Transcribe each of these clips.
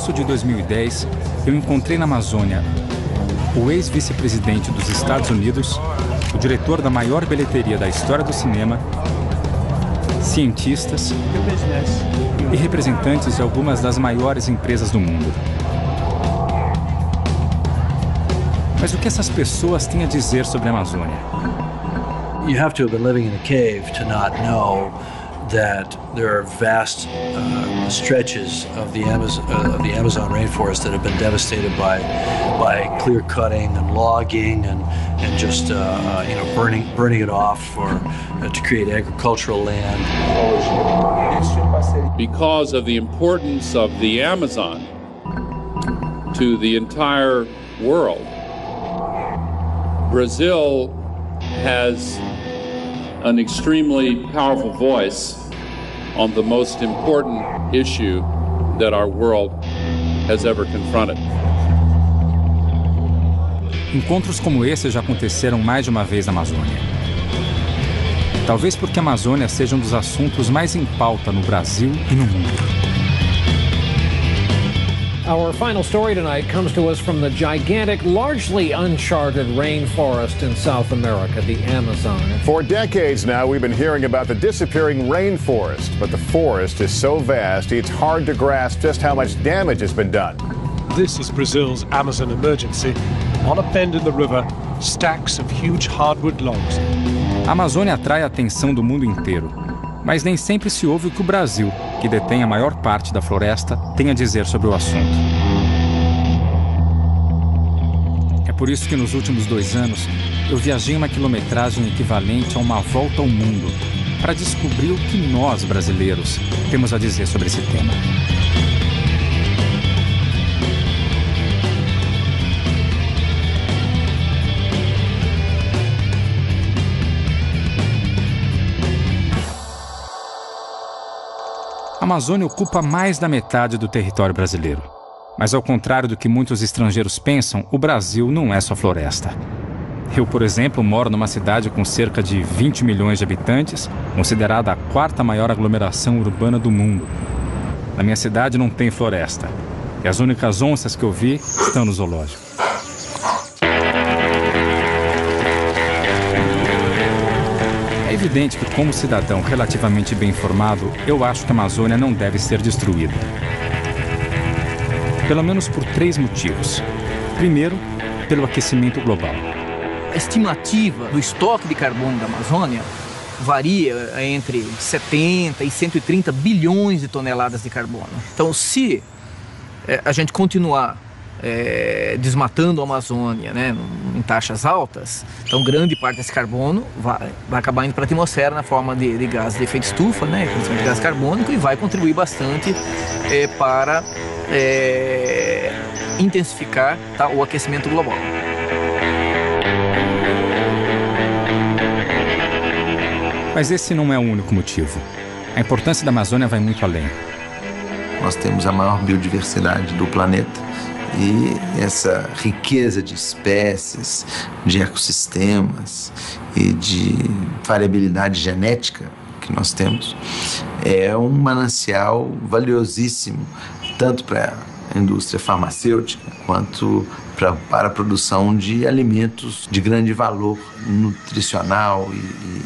agosto de 2010, eu encontrei na Amazônia o ex-vice-presidente dos Estados Unidos, o diretor da maior bilheteria da história do cinema, cientistas e representantes de algumas das maiores empresas do mundo. Mas o que essas pessoas têm a dizer sobre a Amazônia? You have to have been living in a cave to not know that there are vast stretches of the Amazon rainforest that have been devastated by clear cutting and logging and just burning it off to create agricultural land. Because of the importance of the Amazon to the entire world, Brazil has an extremely powerful voice on the most important issue that our world has ever confronted. Encontros como esse já aconteceram mais de uma vez na Amazônia. Talvez porque a Amazônia seja um dos assuntos mais em pauta no Brasil e no mundo. Our final story tonight comes to us from the gigantic, largely uncharted rainforest in South America, the Amazon. For decades now, we've been hearing about the disappearing rainforest, but the forest is so vast, it's hard to grasp just how much damage has been done. This is Brazil's Amazon emergency. On a bend in the river, stacks of huge hardwood logs. A Amazônia atrai a atenção do mundo inteiro, mas nem sempre se ouve o que o Brasil, que detém a maior parte da floresta, tem a dizer sobre o assunto. É por isso que nos últimos 2 anos eu viajei uma quilometragem equivalente a uma volta ao mundo para descobrir o que nós, brasileiros, temos a dizer sobre esse tema. A Amazônia ocupa mais da metade do território brasileiro. Mas ao contrário do que muitos estrangeiros pensam, o Brasil não é só floresta. Eu, por exemplo, moro numa cidade com cerca de 20 milhões de habitantes, considerada a 4ª maior aglomeração urbana do mundo. Na minha cidade não tem floresta. E as únicas onças que eu vi estão no zoológico. É evidente que, como cidadão relativamente bem informado, eu acho que a Amazônia não deve ser destruída. Pelo menos por 3 motivos. Primeiro, pelo aquecimento global. A estimativa do estoque de carbono da Amazônia varia entre 70 e 130 bilhões de toneladas de carbono. Então, se a gente continuar desmatando a Amazônia, né, em taxas altas, então grande parte desse carbono vai acabar indo para a atmosfera na forma de gás de efeito estufa, né, principalmente gás carbônico, e vai contribuir bastante para intensificar, tá, o aquecimento global. Mas esse não é o único motivo. A importância da Amazônia vai muito além. Nós temos a maior biodiversidade do planeta. E essa riqueza de espécies, de ecossistemas e de variabilidade genética que nós temos é um manancial valiosíssimo, tanto para a indústria farmacêutica quanto para a produção de alimentos de grande valor nutricional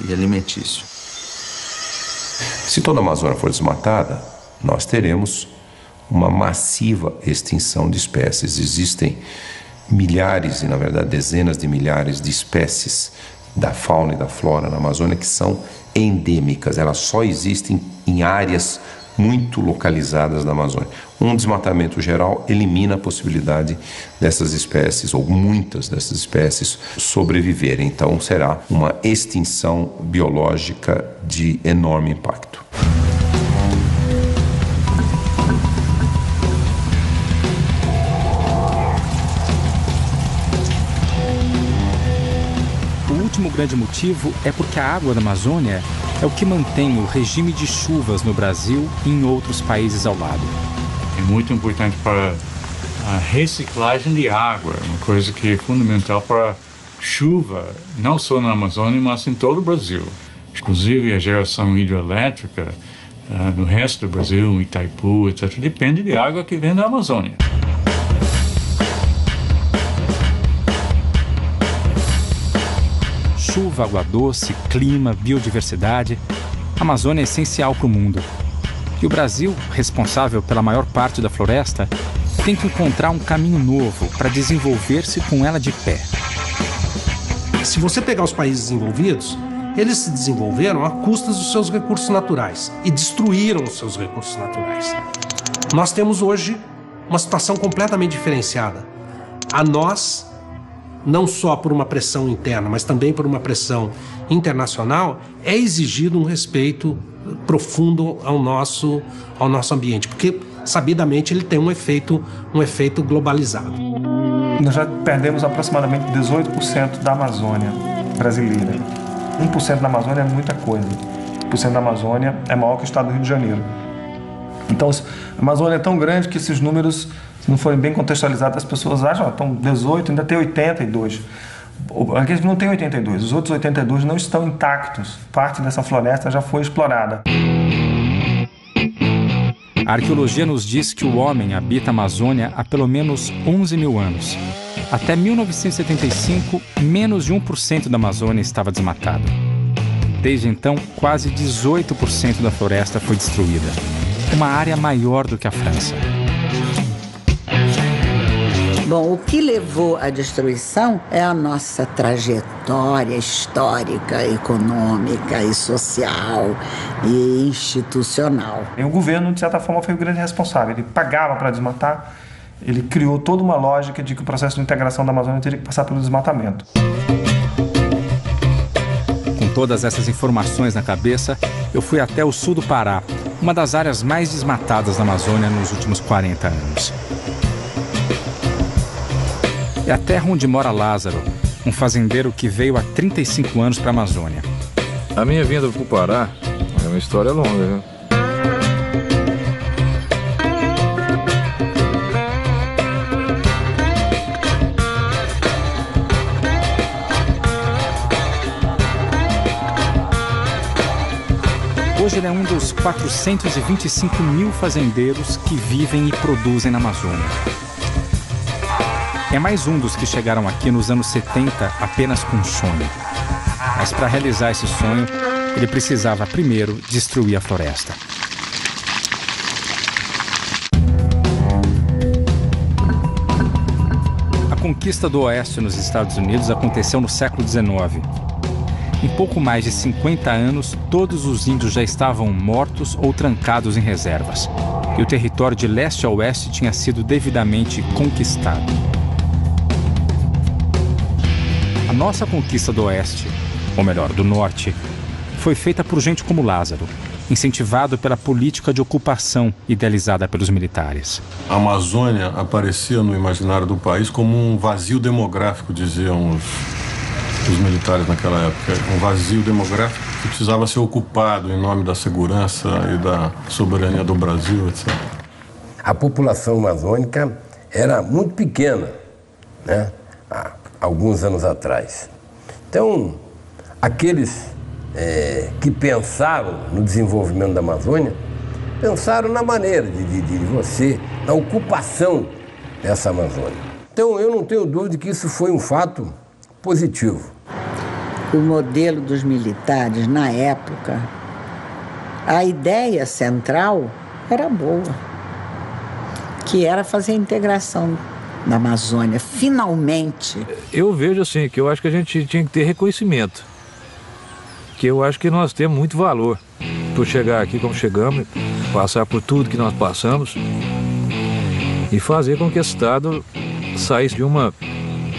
e alimentício. Se toda a Amazônia for desmatada, nós teremos uma massiva extinção de espécies. Existem milhares e, na verdade, dezenas de milhares de espécies da fauna e da flora na Amazônia que são endêmicas. Elas só existem em áreas muito localizadas da Amazônia. Um desmatamento geral elimina a possibilidade dessas espécies, ou muitas dessas espécies, sobreviverem. Então, será uma extinção biológica de enorme impacto. O último grande motivo é porque a água da Amazônia é o que mantém o regime de chuvas no Brasil e em outros países ao lado. É muito importante para a reciclagem de água, uma coisa que é fundamental para a chuva, não só na Amazônia, mas em todo o Brasil. Inclusive a geração hidrelétrica no resto do Brasil, Itaipu, etc., depende de água que vem da Amazônia. Chuva, água doce, clima, biodiversidade. A Amazônia é essencial para o mundo. E o Brasil, responsável pela maior parte da floresta, tem que encontrar um caminho novo para desenvolver-se com ela de pé. Se você pegar os países desenvolvidos, eles se desenvolveram à custa dos seus recursos naturais e destruíram os seus recursos naturais. Nós temos hoje uma situação completamente diferenciada. A nós, não só por uma pressão interna, mas também por uma pressão internacional, é exigido um respeito profundo ao nosso ambiente, porque sabidamente ele tem um efeito globalizado. Nós já perdemos aproximadamente 18% da Amazônia brasileira. 1% da Amazônia é muita coisa. 1% da Amazônia é maior que o estado do Rio de Janeiro. Então, a Amazônia é tão grande que esses números, se não forem bem contextualizados, as pessoas acham, estão 18, ainda tem 82. Aqui não tem 82, os outros 82 não estão intactos. Parte dessa floresta já foi explorada. A arqueologia nos diz que o homem habita a Amazônia há pelo menos 11 mil anos. Até 1975, menos de 1% da Amazônia estava desmatada. Desde então, quase 18% da floresta foi destruída. Uma área maior do que a França. Bom, o que levou à destruição é a nossa trajetória histórica, econômica e social e institucional. E o governo, de certa forma, foi o grande responsável. Ele pagava para desmatar, ele criou toda uma lógica de que o processo de integração da Amazônia teria que passar pelo desmatamento. Com todas essas informações na cabeça, eu fui até o sul do Pará, uma das áreas mais desmatadas da Amazônia nos últimos 40 anos. É a terra onde mora Lázaro, um fazendeiro que veio há 35 anos para a Amazônia. A minha vinda para o Pará é uma história longa, viu? Hoje ele é um dos 425 mil fazendeiros que vivem e produzem na Amazônia. É mais um dos que chegaram aqui nos anos 70 apenas com um sonho. Mas para realizar esse sonho, ele precisava primeiro destruir a floresta. A conquista do Oeste nos Estados Unidos aconteceu no século XIX. Em pouco mais de 50 anos, todos os índios já estavam mortos ou trancados em reservas. E o território de leste a oeste tinha sido devidamente conquistado. A nossa conquista do Oeste, ou melhor, do Norte, foi feita por gente como Lázaro, incentivado pela política de ocupação idealizada pelos militares. A Amazônia aparecia no imaginário do país como um vazio demográfico, diziam os militares naquela época. Um vazio demográfico que precisava ser ocupado em nome da segurança e da soberania do Brasil, etc. A população amazônica era muito pequena, né? Há alguns anos atrás. Então, aqueles que pensaram no desenvolvimento da Amazônia, pensaram na maneira na ocupação dessa Amazônia. Então, eu não tenho dúvida que isso foi um fato positivo. O modelo dos militares, na época, a ideia central era boa, que era fazer a integração na Amazônia, finalmente. Eu vejo assim, que eu acho que a gente tinha que ter reconhecimento, que eu acho que nós temos muito valor por chegar aqui como chegamos, passar por tudo que nós passamos e fazer com que esse Estado saísse de uma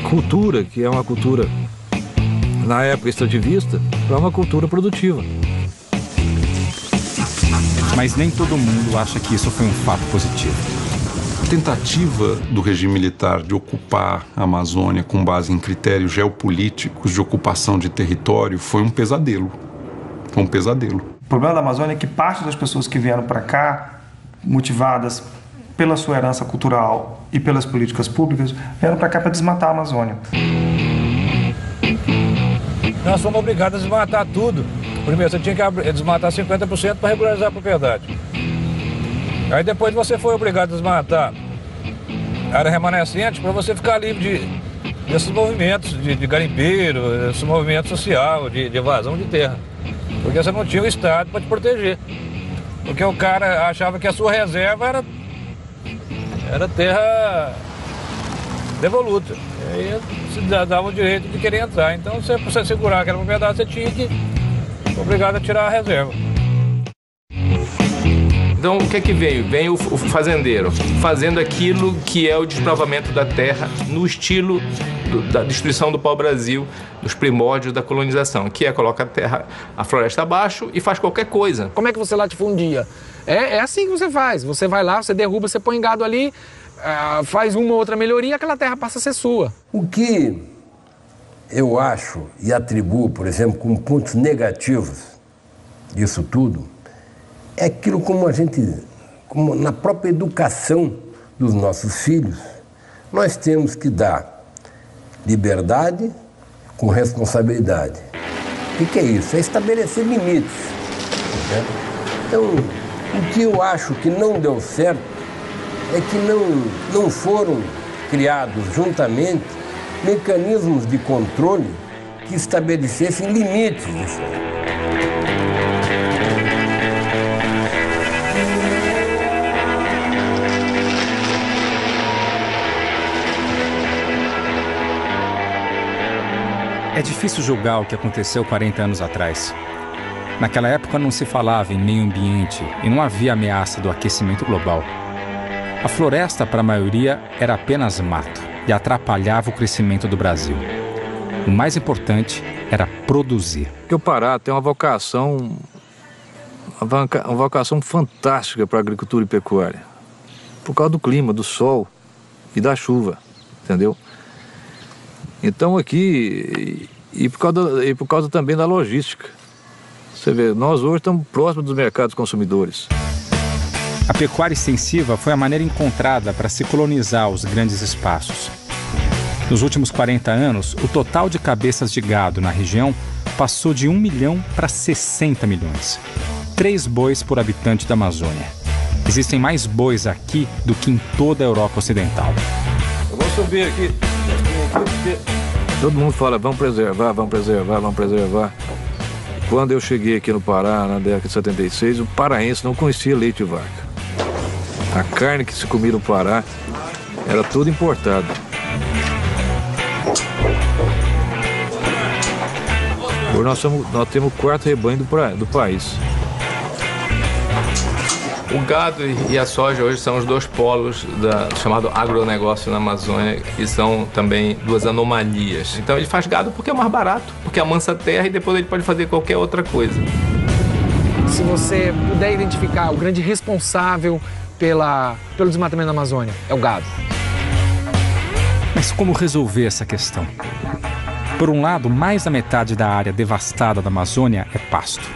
cultura, que é uma cultura, na época extrativista, para uma cultura produtiva. Mas nem todo mundo acha que isso foi um fato positivo. A tentativa do regime militar de ocupar a Amazônia com base em critérios geopolíticos de ocupação de território foi um pesadelo. Foi um pesadelo. O problema da Amazônia é que parte das pessoas que vieram para cá, motivadas pela sua herança cultural e pelas políticas públicas, vieram para cá para desmatar a Amazônia. Nós somos obrigados a desmatar tudo. Primeiro você tinha que desmatar 50% para regularizar a propriedade. Aí depois você foi obrigado a desmatar a área remanescente para você ficar livre desses movimentos de garimpeiro, esse movimento social, de evasão de terra. Porque você não tinha o Estado para te proteger. Porque o cara achava que a sua reserva era terra devoluta. E aí se dava o direito de querer entrar. Então, pra você segurar aquela propriedade, você tinha que ser obrigado a tirar a reserva. Então, o que é que veio? Vem o fazendeiro fazendo aquilo que é o desbravamento da terra no estilo da destruição do pau-brasil, dos primórdios da colonização, que é colocar a floresta abaixo e faz qualquer coisa. Como é que você latifundia? É assim que você faz. Você vai lá, você derruba, você põe gado ali, faz uma ou outra melhoria, aquela terra passa a ser sua. O que eu acho e atribuo, por exemplo, como pontos negativos disso tudo, é aquilo como na própria educação dos nossos filhos, nós temos que dar liberdade com responsabilidade. O que é isso? É estabelecer limites. Né? Então, o que eu acho que não deu certo é que não foram criados juntamente mecanismos de controle que estabelecessem limites disso. É difícil julgar o que aconteceu 40 anos atrás. Naquela época não se falava em meio ambiente e não havia ameaça do aquecimento global. A floresta, para a maioria, era apenas mato e atrapalhava o crescimento do Brasil. O mais importante era produzir. Porque o Pará tem uma vocação fantástica para a agricultura e pecuária. Por causa do clima, do sol e da chuva, entendeu? Então aqui, e por causa também da logística. Você vê, nós hoje estamos próximos dos mercados consumidores. A pecuária extensiva foi a maneira encontrada para se colonizar os grandes espaços. Nos últimos 40 anos, o total de cabeças de gado na região passou de 1 milhão para 60 milhões. 3 bois por habitante da Amazônia. Existem mais bois aqui do que em toda a Europa Ocidental. Eu vou subir aqui. Todo mundo fala, vamos preservar, vamos preservar, vamos preservar. Quando eu cheguei aqui no Pará, na década de 76, o paraense não conhecia leite de vaca. A carne que se comia no Pará era toda importada. Hoje nós temos o 4º rebanho do país. O gado e a soja hoje são os 2 polos do chamado agronegócio na Amazônia, que são também 2 anomalias. Então ele faz gado porque é mais barato, porque amansa a terra e depois ele pode fazer qualquer outra coisa. Se você puder identificar o grande responsável pelo desmatamento da Amazônia, é o gado. Mas como resolver essa questão? Por um lado, mais da metade da área devastada da Amazônia é pasto.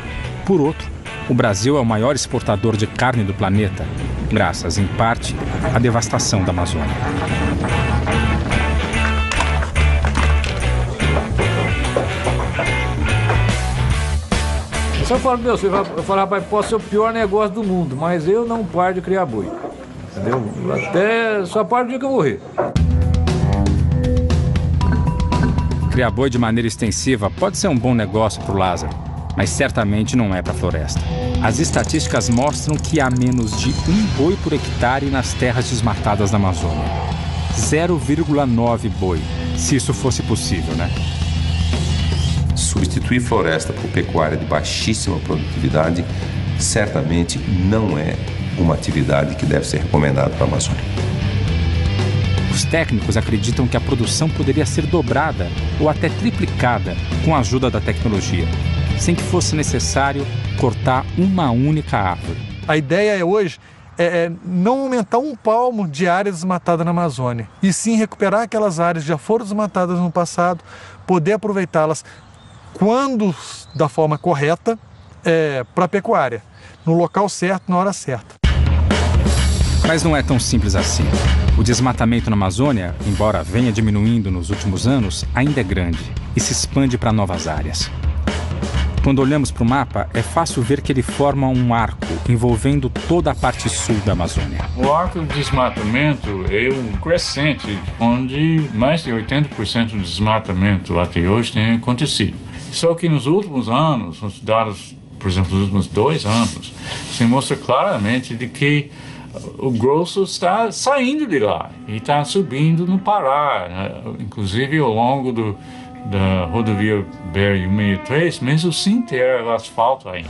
Por outro, o Brasil é o maior exportador de carne do planeta, graças, em parte, à devastação da Amazônia. Eu falo, meu filho, eu falo, rapaz, pode ser o pior negócio do mundo, mas eu não paro de criar boi. Entendeu? Só paro no dia que eu morrer. Criar boi de maneira extensiva pode ser um bom negócio para o Lázaro, mas certamente não é para a floresta. As estatísticas mostram que há menos de 1 boi por hectare nas terras desmatadas da Amazônia. 0,9 boi, se isso fosse possível, né? Substituir floresta por pecuária de baixíssima produtividade certamente não é uma atividade que deve ser recomendada para a Amazônia. Os técnicos acreditam que a produção poderia ser dobrada ou até triplicada com a ajuda da tecnologia, sem que fosse necessário cortar uma única árvore. A ideia hoje é não aumentar 1 palmo de área desmatada na Amazônia, e sim recuperar aquelas áreas que já foram desmatadas no passado, poder aproveitá-las quando da forma correta para a pecuária, no local certo, na hora certa. Mas não é tão simples assim. O desmatamento na Amazônia, embora venha diminuindo nos últimos anos, ainda é grande e se expande para novas áreas. Quando olhamos para o mapa, é fácil ver que ele forma um arco envolvendo toda a parte sul da Amazônia. O arco de desmatamento é um crescente, onde mais de 80% do desmatamento até hoje tem acontecido. Só que nos últimos anos, os dados, por exemplo, nos últimos 2 anos, se mostra claramente de que o grosso está saindo de lá e está subindo no Pará, né? Inclusive ao longo da rodovia BR-163, mesmo sem ter asfalto ainda.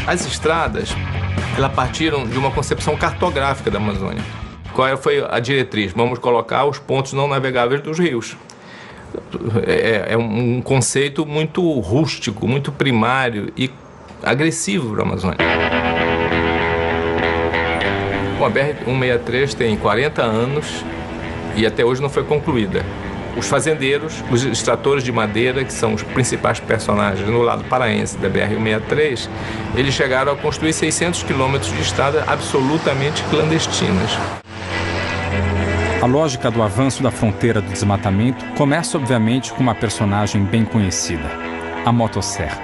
As estradas, elas partiram de uma concepção cartográfica da Amazônia. Qual foi a diretriz? Vamos colocar os pontos não navegáveis dos rios. É um conceito muito rústico, muito primário e agressivo para a Amazônia. Bom, a BR-163 tem 40 anos e até hoje não foi concluída. Os fazendeiros, os extratores de madeira, que são os principais personagens no lado paraense da BR-163, eles chegaram a construir 600 quilômetros de estrada absolutamente clandestinas. A lógica do avanço da fronteira do desmatamento começa, obviamente, com uma personagem bem conhecida, a motosserra.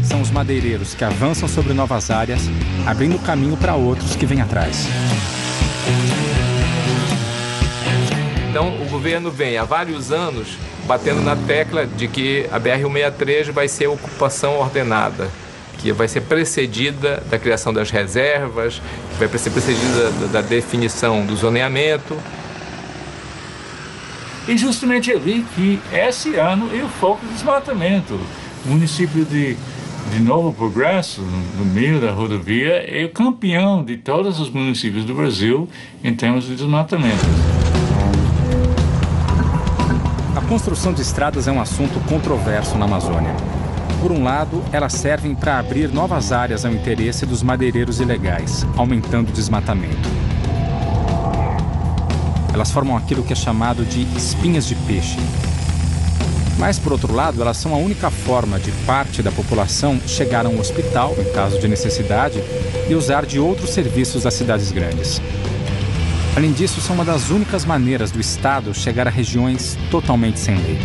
São os madeireiros que avançam sobre novas áreas, abrindo caminho para outros que vêm atrás. Então, o governo vem há vários anos batendo na tecla de que a BR-163 vai ser ocupação ordenada, que vai ser precedida da criação das reservas, que vai ser precedida da definição do zoneamento. E justamente ali que esse ano é o foco do desmatamento. O município de Novo Progresso, no meio da rodovia, é o campeão de todos os municípios do Brasil em termos de desmatamento. A construção de estradas é um assunto controverso na Amazônia. Por um lado, elas servem para abrir novas áreas ao interesse dos madeireiros ilegais, aumentando o desmatamento. Elas formam aquilo que é chamado de espinhas de peixe. Mas, por outro lado, elas são a única forma de parte da população chegar a um hospital, em caso de necessidade, e usar de outros serviços das cidades grandes. Além disso, são uma das únicas maneiras do Estado chegar a regiões totalmente sem lei.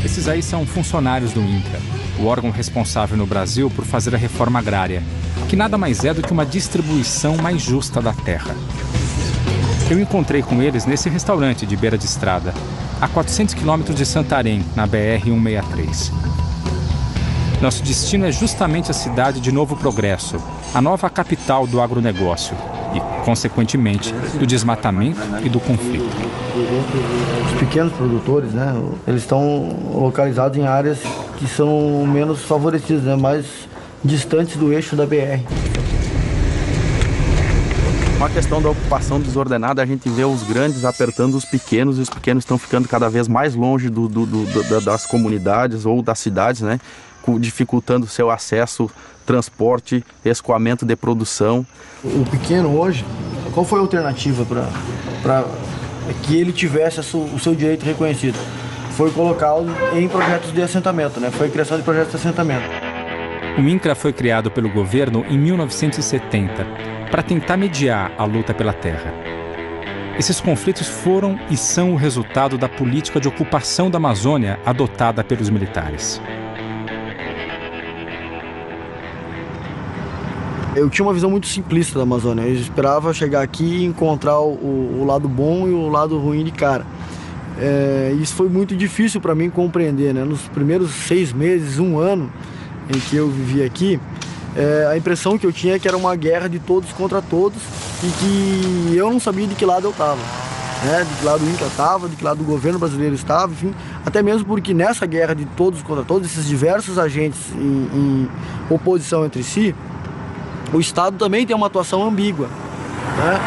Esses aí são funcionários do INCRA, o órgão responsável no Brasil por fazer a reforma agrária, que nada mais é do que uma distribuição mais justa da terra. Eu encontrei com eles nesse restaurante de beira de estrada, a 400 quilômetros de Santarém, na BR-163. Nosso destino é justamente a cidade de Novo Progresso, a nova capital do agronegócio e, consequentemente, do desmatamento e do conflito. Os pequenos produtores, né, eles estão localizados em áreas que são menos favorecidas, né, mais distantes do eixo da BR. Com a questão da ocupação desordenada, a gente vê os grandes apertando os pequenos e os pequenos estão ficando cada vez mais longe das comunidades ou das cidades, né, dificultando seu acesso, transporte, escoamento de produção. O pequeno hoje, qual foi a alternativa para que ele tivesse o seu direito reconhecido? Foi colocá-lo em projetos de assentamento, né? Foi a criação de projetos de assentamento. O INCRA foi criado pelo governo em 1970 para tentar mediar a luta pela terra. Esses conflitos foram e são o resultado da política de ocupação da Amazônia adotada pelos militares. Eu tinha uma visão muito simplista da Amazônia. Eu esperava chegar aqui e encontrar o lado bom e o lado ruim de cara. Isso foi muito difícil para mim compreender, né? Nos primeiros 6 meses, 1 ano em que eu vivi aqui, a impressão que eu tinha é que era uma guerra de todos contra todos e que eu não sabia de que lado eu estava. Né? De que lado o INCRA estava, de que lado o governo brasileiro estava, enfim. Até mesmo porque nessa guerra de todos contra todos, esses diversos agentes em oposição entre si, o Estado também tem uma atuação ambígua, né?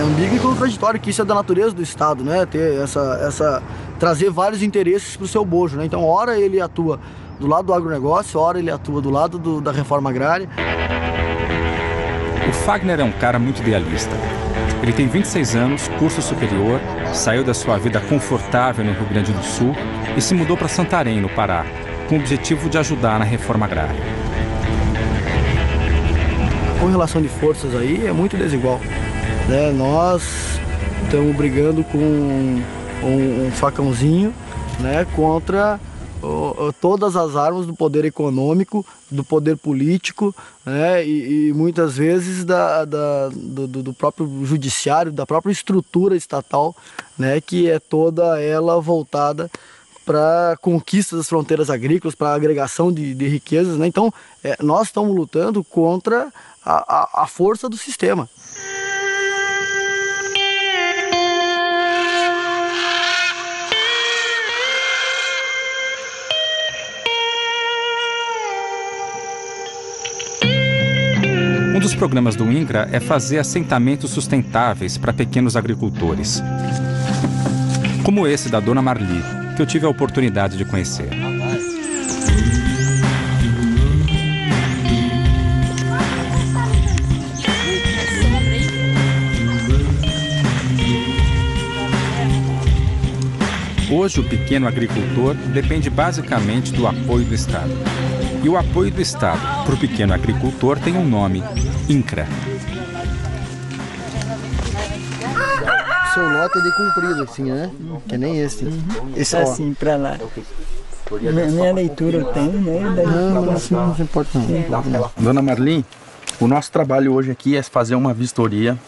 Ambígua e contraditória, que isso é da natureza do Estado, né? Ter trazer vários interesses para o seu bojo, né? Então, ora ele atua do lado do agronegócio, ora ele atua do lado da reforma agrária. O Fagner é um cara muito idealista. Ele tem 26 anos, curso superior, saiu da sua vida confortável no Rio Grande do Sul e se mudou para Santarém, no Pará, com o objetivo de ajudar na reforma agrária. A correlação de forças aí é muito desigual, né? Nós estamos brigando com um facãozinho, né, contra todas as armas do poder econômico, do poder político, né, e muitas vezes do próprio judiciário, da própria estrutura estatal, né, que é toda ela voltada para a conquista das fronteiras agrícolas, para a agregação de riquezas, né? Então, nós estamos lutando contra a força do sistema. Um dos programas do INCRA é fazer assentamentos sustentáveis para pequenos agricultores. Como esse da Dona Marli, que eu tive a oportunidade de conhecer. Hoje, o pequeno agricultor depende basicamente do apoio do Estado. E o apoio do Estado para o pequeno agricultor tem um nome: INCRA. O seu lote é de comprido, assim, né? Que nem esse. Esse é assim, para lá. Minha leitura eu tenho, né? Não se importa não. Dona Marli, o nosso trabalho hoje aqui é fazer uma vistoria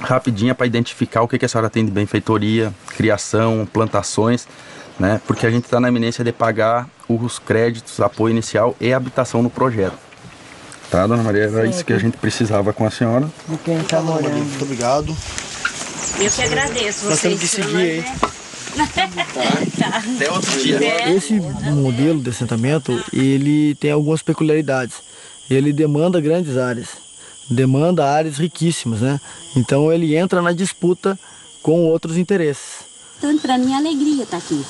rapidinha para identificar o que a senhora tem de benfeitoria, criação, plantações, né? Porque a gente está na iminência de pagar os créditos, apoio inicial e habitação no projeto. Tá, Dona Maria? Era isso que a gente precisava com a senhora. De quem está morando. Muito obrigado. Eu que agradeço. Nós temos que seguir aí. Tá. Até outro dia. Esse modelo de assentamento, ele tem algumas peculiaridades. Ele demanda grandes áreas, demanda áreas riquíssimas, né? Então ele entra na disputa com outros interesses. Tanto para mim, alegria estar aqui.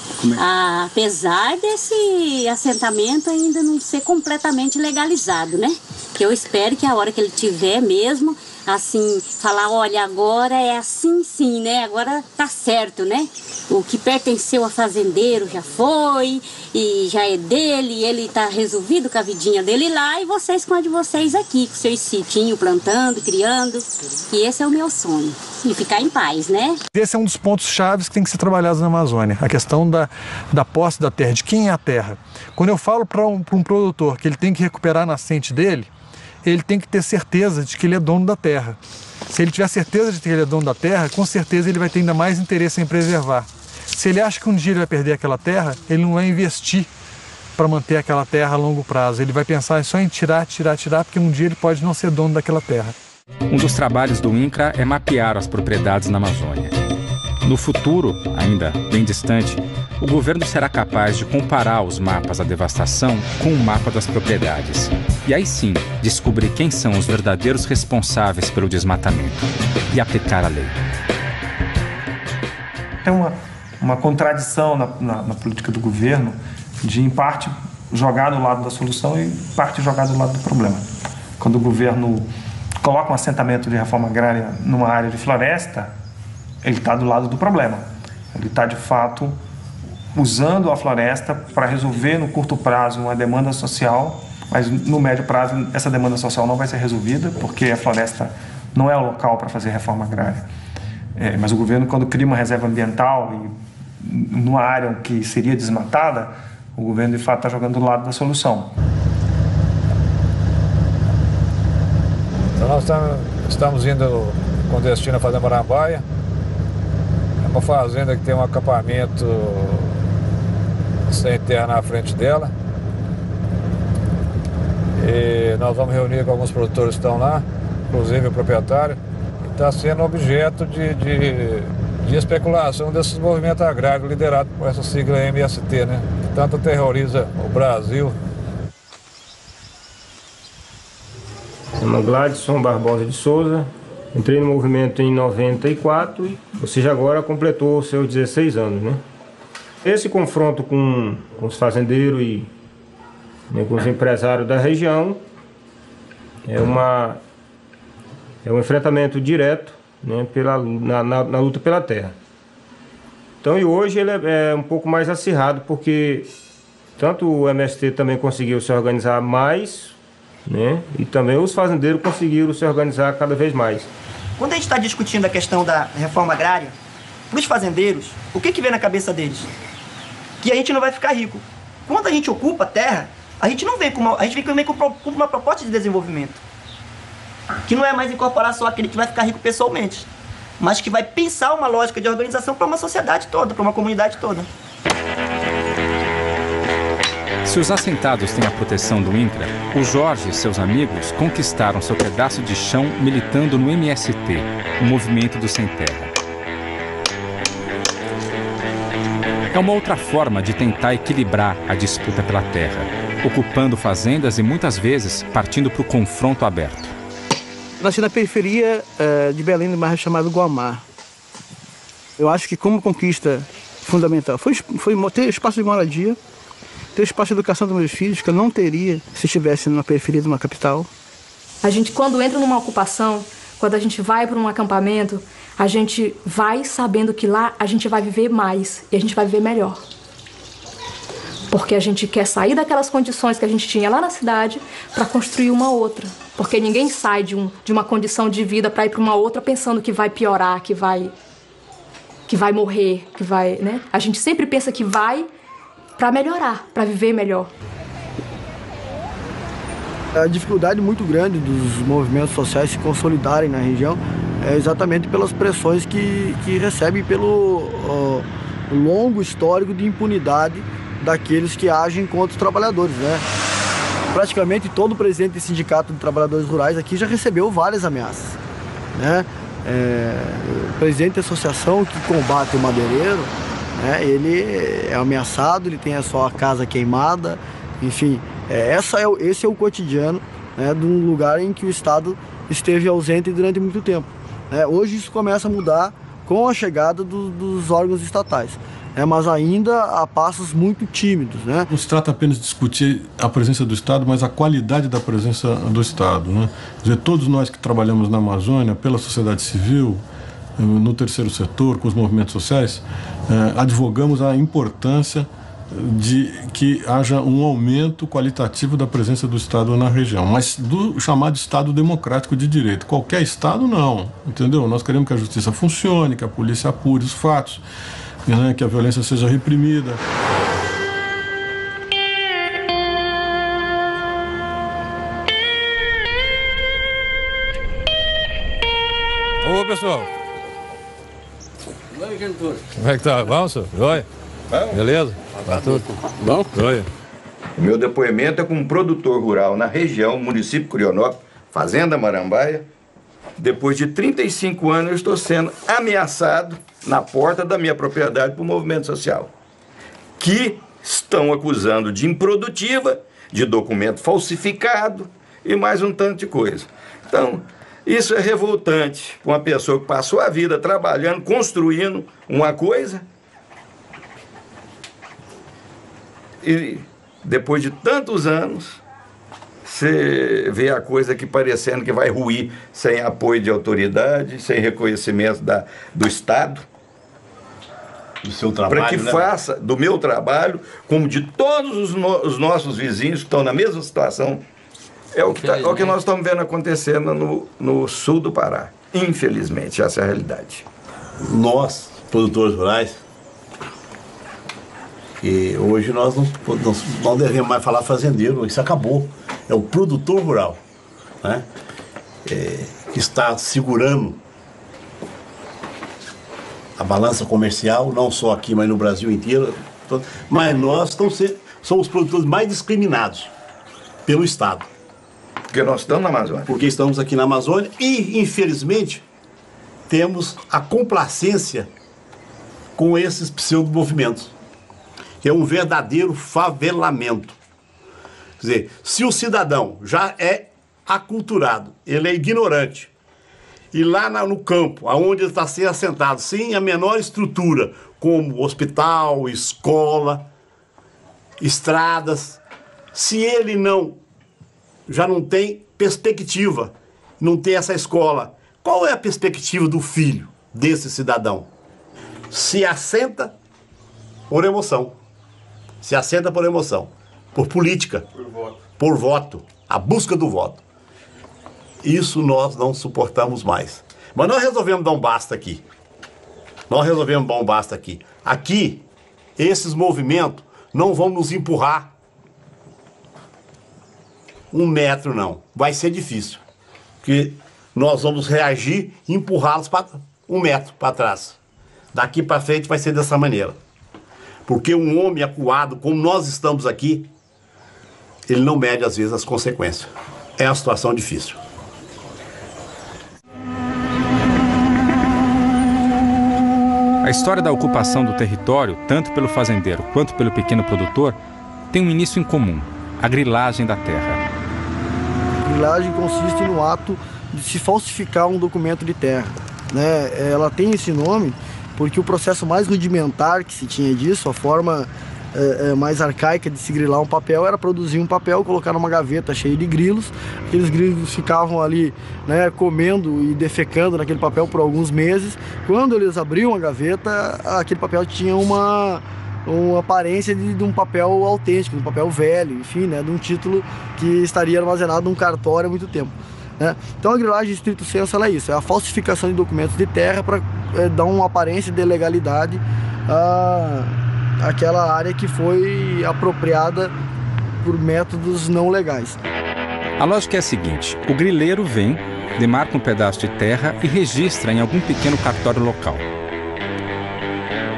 Apesar desse assentamento ainda não ser completamente legalizado, né? Que eu espero que a hora que ele tiver mesmo, assim, falar, olha, agora é assim sim, né? Agora tá certo, né? O que pertenceu a fazendeiro já foi, e já é dele, ele tá resolvido com a vidinha dele lá, e vocês com a de vocês aqui, com seus sitinhos, plantando, criando. E esse é o meu sonho. E ficar em paz, né? Esse é um dos pontos chaves que tem que ser trabalhados na Amazônia, a questão da posse da terra, de quem é a terra. Quando eu falo para um produtor que ele tem que recuperar a nascente dele, ele tem que ter certeza de que ele é dono da terra. Se ele tiver certeza de que ele é dono da terra, com certeza ele vai ter ainda mais interesse em preservar. Se ele acha que um dia ele vai perder aquela terra, ele não vai investir para manter aquela terra a longo prazo. Ele vai pensar só em tirar, porque um dia ele pode não ser dono daquela terra. Um dos trabalhos do INCRA é mapear as propriedades na Amazônia. No futuro, ainda bem distante, o governo será capaz de comparar os mapas da devastação com o mapa das propriedades. E aí sim, descobrir quem são os verdadeiros responsáveis pelo desmatamento e aplicar a lei. Tem uma contradição na política do governo de, em parte, jogar do lado da solução e, em parte, jogar do lado do problema. Quando o governo coloca um assentamento de reforma agrária numa área de floresta, ele está do lado do problema. Ele está, de fato, usando a floresta para resolver, no curto prazo, uma demanda social, mas no médio prazo essa demanda social não vai ser resolvida, porque a floresta não é o local para fazer reforma agrária. Mas o governo, quando cria uma reserva ambiental e numa área que seria desmatada, o governo, de fato, está jogando do lado da solução. Então nós estamos indo com destino a Fazenda Marambaia. É uma fazenda que tem um acampamento sem terra na frente dela. E nós vamos reunir com alguns produtores que estão lá, inclusive o proprietário. Está sendo objeto de especulação desses movimentos agrários liderados por essa sigla MST, né? Que tanto terroriza o Brasil. Chamo Gladson Barbosa de Souza, entrei no movimento em 94, ou seja, agora completou seus 16 anos, né? Esse confronto com os fazendeiros e com os empresários da região é um enfrentamento direto né, na luta pela terra. Então, e hoje ele é um pouco mais acirrado, porque tanto o MST também conseguiu se organizar mais, né, e também os fazendeiros conseguiram se organizar cada vez mais. Quando a gente está discutindo a questão da reforma agrária, para os fazendeiros, o que vem na cabeça deles? Que a gente não vai ficar rico. Quando a gente ocupa a terra, a gente não vem com uma proposta de desenvolvimento, que não é mais incorporar só aquele que vai ficar rico pessoalmente, mas que vai pensar uma lógica de organização para uma sociedade toda, para uma comunidade toda. Se os assentados têm a proteção do INCRA, o Jorge e seus amigos conquistaram seu pedaço de chão militando no MST, o Movimento do Sem Terra. É uma outra forma de tentar equilibrar a disputa pela terra, ocupando fazendas e muitas vezes partindo para o confronto aberto. Nasci na periferia de Belém, no bairro chamado Guamar. Eu acho que como conquista fundamental foi ter espaço de moradia, ter espaço de educação dos meus filhos, que eu não teria se estivesse na periferia de uma capital. A gente, quando entra numa ocupação, quando a gente vai para um acampamento, a gente vai sabendo que lá a gente vai viver mais e a gente vai viver melhor. Porque a gente quer sair daquelas condições que a gente tinha lá na cidade para construir uma outra. Porque ninguém sai de uma condição de vida para ir para uma outra pensando que vai piorar, que vai morrer, que vai, né? A gente sempre pensa que vai para melhorar, para viver melhor. A dificuldade muito grande dos movimentos sociais se consolidarem na região é exatamente pelas pressões que recebem pelo longo histórico de impunidade daqueles que agem contra os trabalhadores, né? Praticamente todo presidente do Sindicato de Trabalhadores Rurais aqui já recebeu várias ameaças, né? O presidente da associação que combate o madeireiro, né, ele é ameaçado, ele tem a sua casa queimada, enfim, esse é o cotidiano, né, de um lugar em que o Estado esteve ausente durante muito tempo. Hoje isso começa a mudar com a chegada dos órgãos estatais, mas ainda a passos muito tímidos, né? Não se trata apenas de discutir a presença do Estado, mas a qualidade da presença do Estado, né? Quer dizer, todos nós que trabalhamos na Amazônia, pela sociedade civil, no terceiro setor, com os movimentos sociais, advogamos a importância de que haja um aumento qualitativo da presença do Estado na região, mas do chamado Estado democrático de direito. Qualquer Estado não, entendeu? Nós queremos que a justiça funcione, que a polícia apure os fatos, né, que a violência seja reprimida. Ô, pessoal. Como é que tá? Vamos, senhor? Joia? Beleza? Tá tudo bom? Joia. Meu depoimento é como produtor rural na região, município Curionópolis, Fazenda Marambaia. Depois de 35 anos, eu estou sendo ameaçado na porta da minha propriedade por movimento social, que estão acusando de improdutiva, de documento falsificado e mais um tanto de coisa. Então, isso é revoltante para uma pessoa que passou a vida trabalhando, construindo uma coisa, e depois de tantos anos, você vê a coisa que parecendo que vai ruir sem apoio de autoridade, sem reconhecimento do Estado. Do seu trabalho, para que faça do meu trabalho, como de todos os nossos vizinhos que estão na mesma situação. É o que nós estamos vendo acontecendo no sul do Pará. Infelizmente, essa é a realidade. Nós, produtores rurais, que hoje nós não devemos mais falar fazendeiro, isso acabou. É o produtor rural, né? Que está segurando a balança comercial, não só aqui, mas no Brasil inteiro. Mas nós somos os produtores mais discriminados pelo Estado. Porque nós estamos na Amazônia. Porque estamos aqui na Amazônia e, infelizmente, temos a complacência com esses pseudo-movimentos, que é um verdadeiro favelamento. Quer dizer, se o cidadão já é aculturado, ele é ignorante, e lá no campo, onde ele está sendo assentado, sem a menor estrutura, como hospital, escola, estradas, se ele já não tem perspectiva, não tem essa escola Qual é a perspectiva do filho desse cidadão? Se assenta por emoção. Se assenta por emoção. Por política. Por voto. A busca do voto. Isso nós não suportamos mais. Mas nós resolvemos dar um basta aqui. Nós resolvemos dar um basta aqui. Aqui, esses movimentos não vão nos empurrar 1 metro, não. Vai ser difícil. Porque nós vamos reagir e empurrá-los para 1 metro para trás. Daqui para frente vai ser dessa maneira. Porque um homem acuado, como nós estamos aqui, ele não mede às vezes as consequências. É uma situação difícil. A história da ocupação do território, tanto pelo fazendeiro quanto pelo pequeno produtor, tem um início em comum: a grilagem da terra. A grilagem consiste no ato de se falsificar um documento de terra, né? Ela tem esse nome porque o processo mais rudimentar que se tinha disso, a forma mais arcaica de se grilar um papel, era produzir um papel, colocar numa gaveta cheia de grilos. Aqueles grilos ficavam ali, né, comendo e defecando naquele papel por alguns meses. Quando eles abriam a gaveta, aquele papel tinha uma aparência de um papel autêntico, de um papel velho, enfim, né, de um título que estaria armazenado num cartório há muito tempo, né? Então a grilagem, em estrito senso, ela é isso, é a falsificação de documentos de terra para dar uma aparência de legalidade àquela área que foi apropriada por métodos não legais. A lógica é a seguinte: o grileiro vem, demarca um pedaço de terra e registra em algum pequeno cartório local.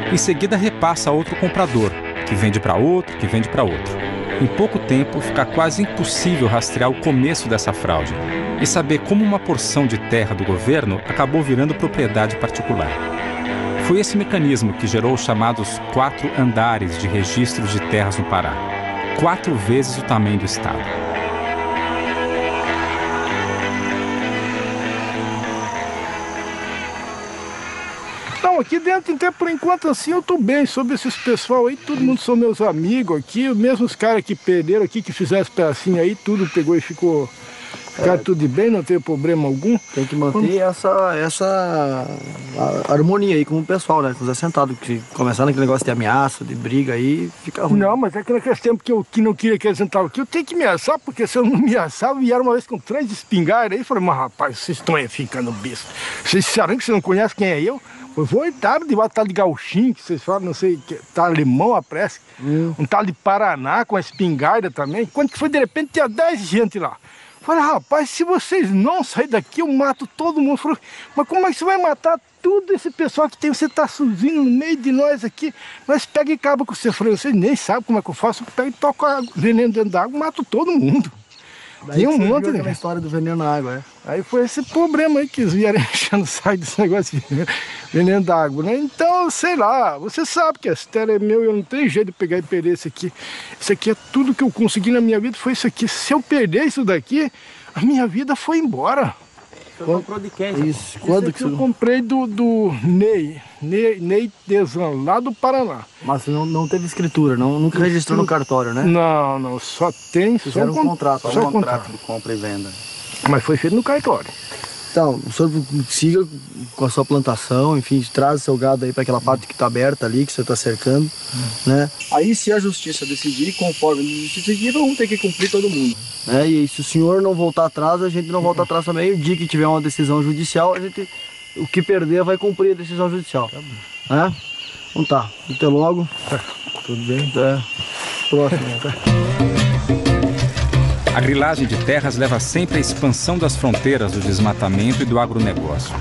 Em seguida repassa a outro comprador, que vende para outro, que vende para outro. Em pouco tempo fica quase impossível rastrear o começo dessa fraude e saber como uma porção de terra do governo acabou virando propriedade particular. Foi esse mecanismo que gerou os chamados 4 andares de registros de terras no Pará, 4 vezes o tamanho do estado. Não, aqui dentro, então, por enquanto, assim, eu tô bem. Sobre esses pessoal aí, todo mundo são meus amigos aqui. Mesmo os caras que perderam aqui, que fizeram esse pedacinho aí, tudo pegou e ficou... Ficar tudo bem, não tem problema algum. Tem que manter essa harmonia aí com o pessoal, né? Com os assentados, que começando aquele negócio de ameaça, de briga aí, fica ruim. Não, mas é que naquele tempo que não queria que eles entravam aqui, eu tenho que ameaçar, porque se eu não ameaçava, vieram uma vez com 3 espingardas aí, e falei, mas rapaz, vocês estão aí ficando besta. Vocês disseram que vocês não conhecem quem é eu? Eu vou entrar de lá, tal de gauchinho, que vocês falam, não sei, tá alemão, parece. Um tal de Paraná com a espingarda também. Quando que foi, de repente, tinha 10 gente lá. Falei, rapaz, se vocês não saírem daqui, eu mato todo mundo. Falei, mas como é que você vai matar todo esse pessoal que tem? Você tá sozinho no meio de nós aqui. Nós pega e acaba com você. Eu falei, vocês nem sabem como é que eu faço. Eu pego e toco veneno dentro da água, mato todo mundo. Daí tem um monte de história do veneno na água, Aí foi esse problema aí que eles vieram enchendo o saco desse negócio de veneno da água, né? Então, sei lá, você sabe que essa terra é meu, eu não tenho jeito de pegar e perder isso aqui. Isso aqui é tudo que eu consegui na minha vida, foi isso aqui. Se eu perder isso daqui, a minha vida foi embora. Você comprou de quem? Isso. Quando que eu comprei do Ney Tesan, lá do Paraná. Mas você não teve escritura, nunca registrou no cartório, né? Não, só tem... Fizeram só um contrato, só um contrato de compra e venda. Mas foi feito no cartório. Então, o senhor siga com a sua plantação, enfim, traz o seu gado aí para aquela parte que está aberta ali, que você está cercando, né? Aí, se a justiça decidir, conforme a justiça decidir, vamos ter que cumprir todo mundo, né? E se o senhor não voltar atrás, a gente não volta atrás também. O dia que tiver uma decisão judicial, o que perder vai cumprir a decisão judicial, né? Então tá, até logo. Tudo bem? Até próximo. A grilagem de terras leva sempre à expansão das fronteiras do desmatamento e do agronegócio.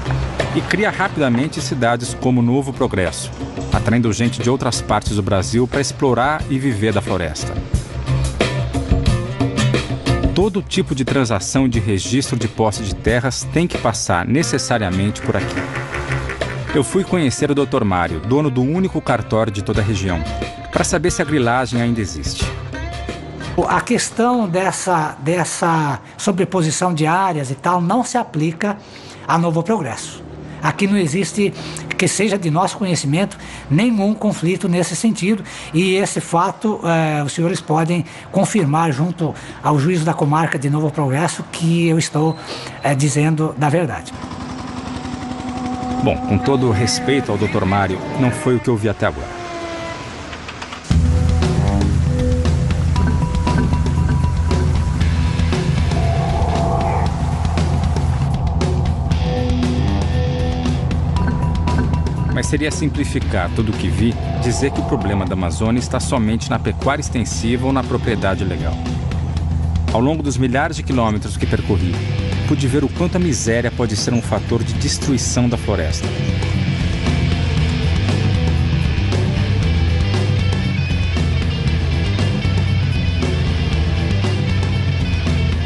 E cria rapidamente cidades como Novo Progresso, atraindo gente de outras partes do Brasil para explorar e viver da floresta. Todo tipo de transação de registro de posse de terras tem que passar necessariamente por aqui. Eu fui conhecer o Dr. Mário, dono do único cartório de toda a região, para saber se a grilagem ainda existe. A questão dessa sobreposição de áreas e tal não se aplica a Novo Progresso. Aqui não existe, que seja de nosso conhecimento, nenhum conflito nesse sentido, e esse fato os senhores podem confirmar junto ao juízo da comarca de Novo Progresso que eu estou dizendo da verdade. Bom, com todo o respeito ao Dr. Mário, não foi o que eu vi até agora. Mas seria simplificar tudo o que vi dizer que o problema da Amazônia está somente na pecuária extensiva ou na propriedade legal. Ao longo dos milhares de quilômetros que percorri, pude ver o quanto a miséria pode ser um fator de destruição da floresta.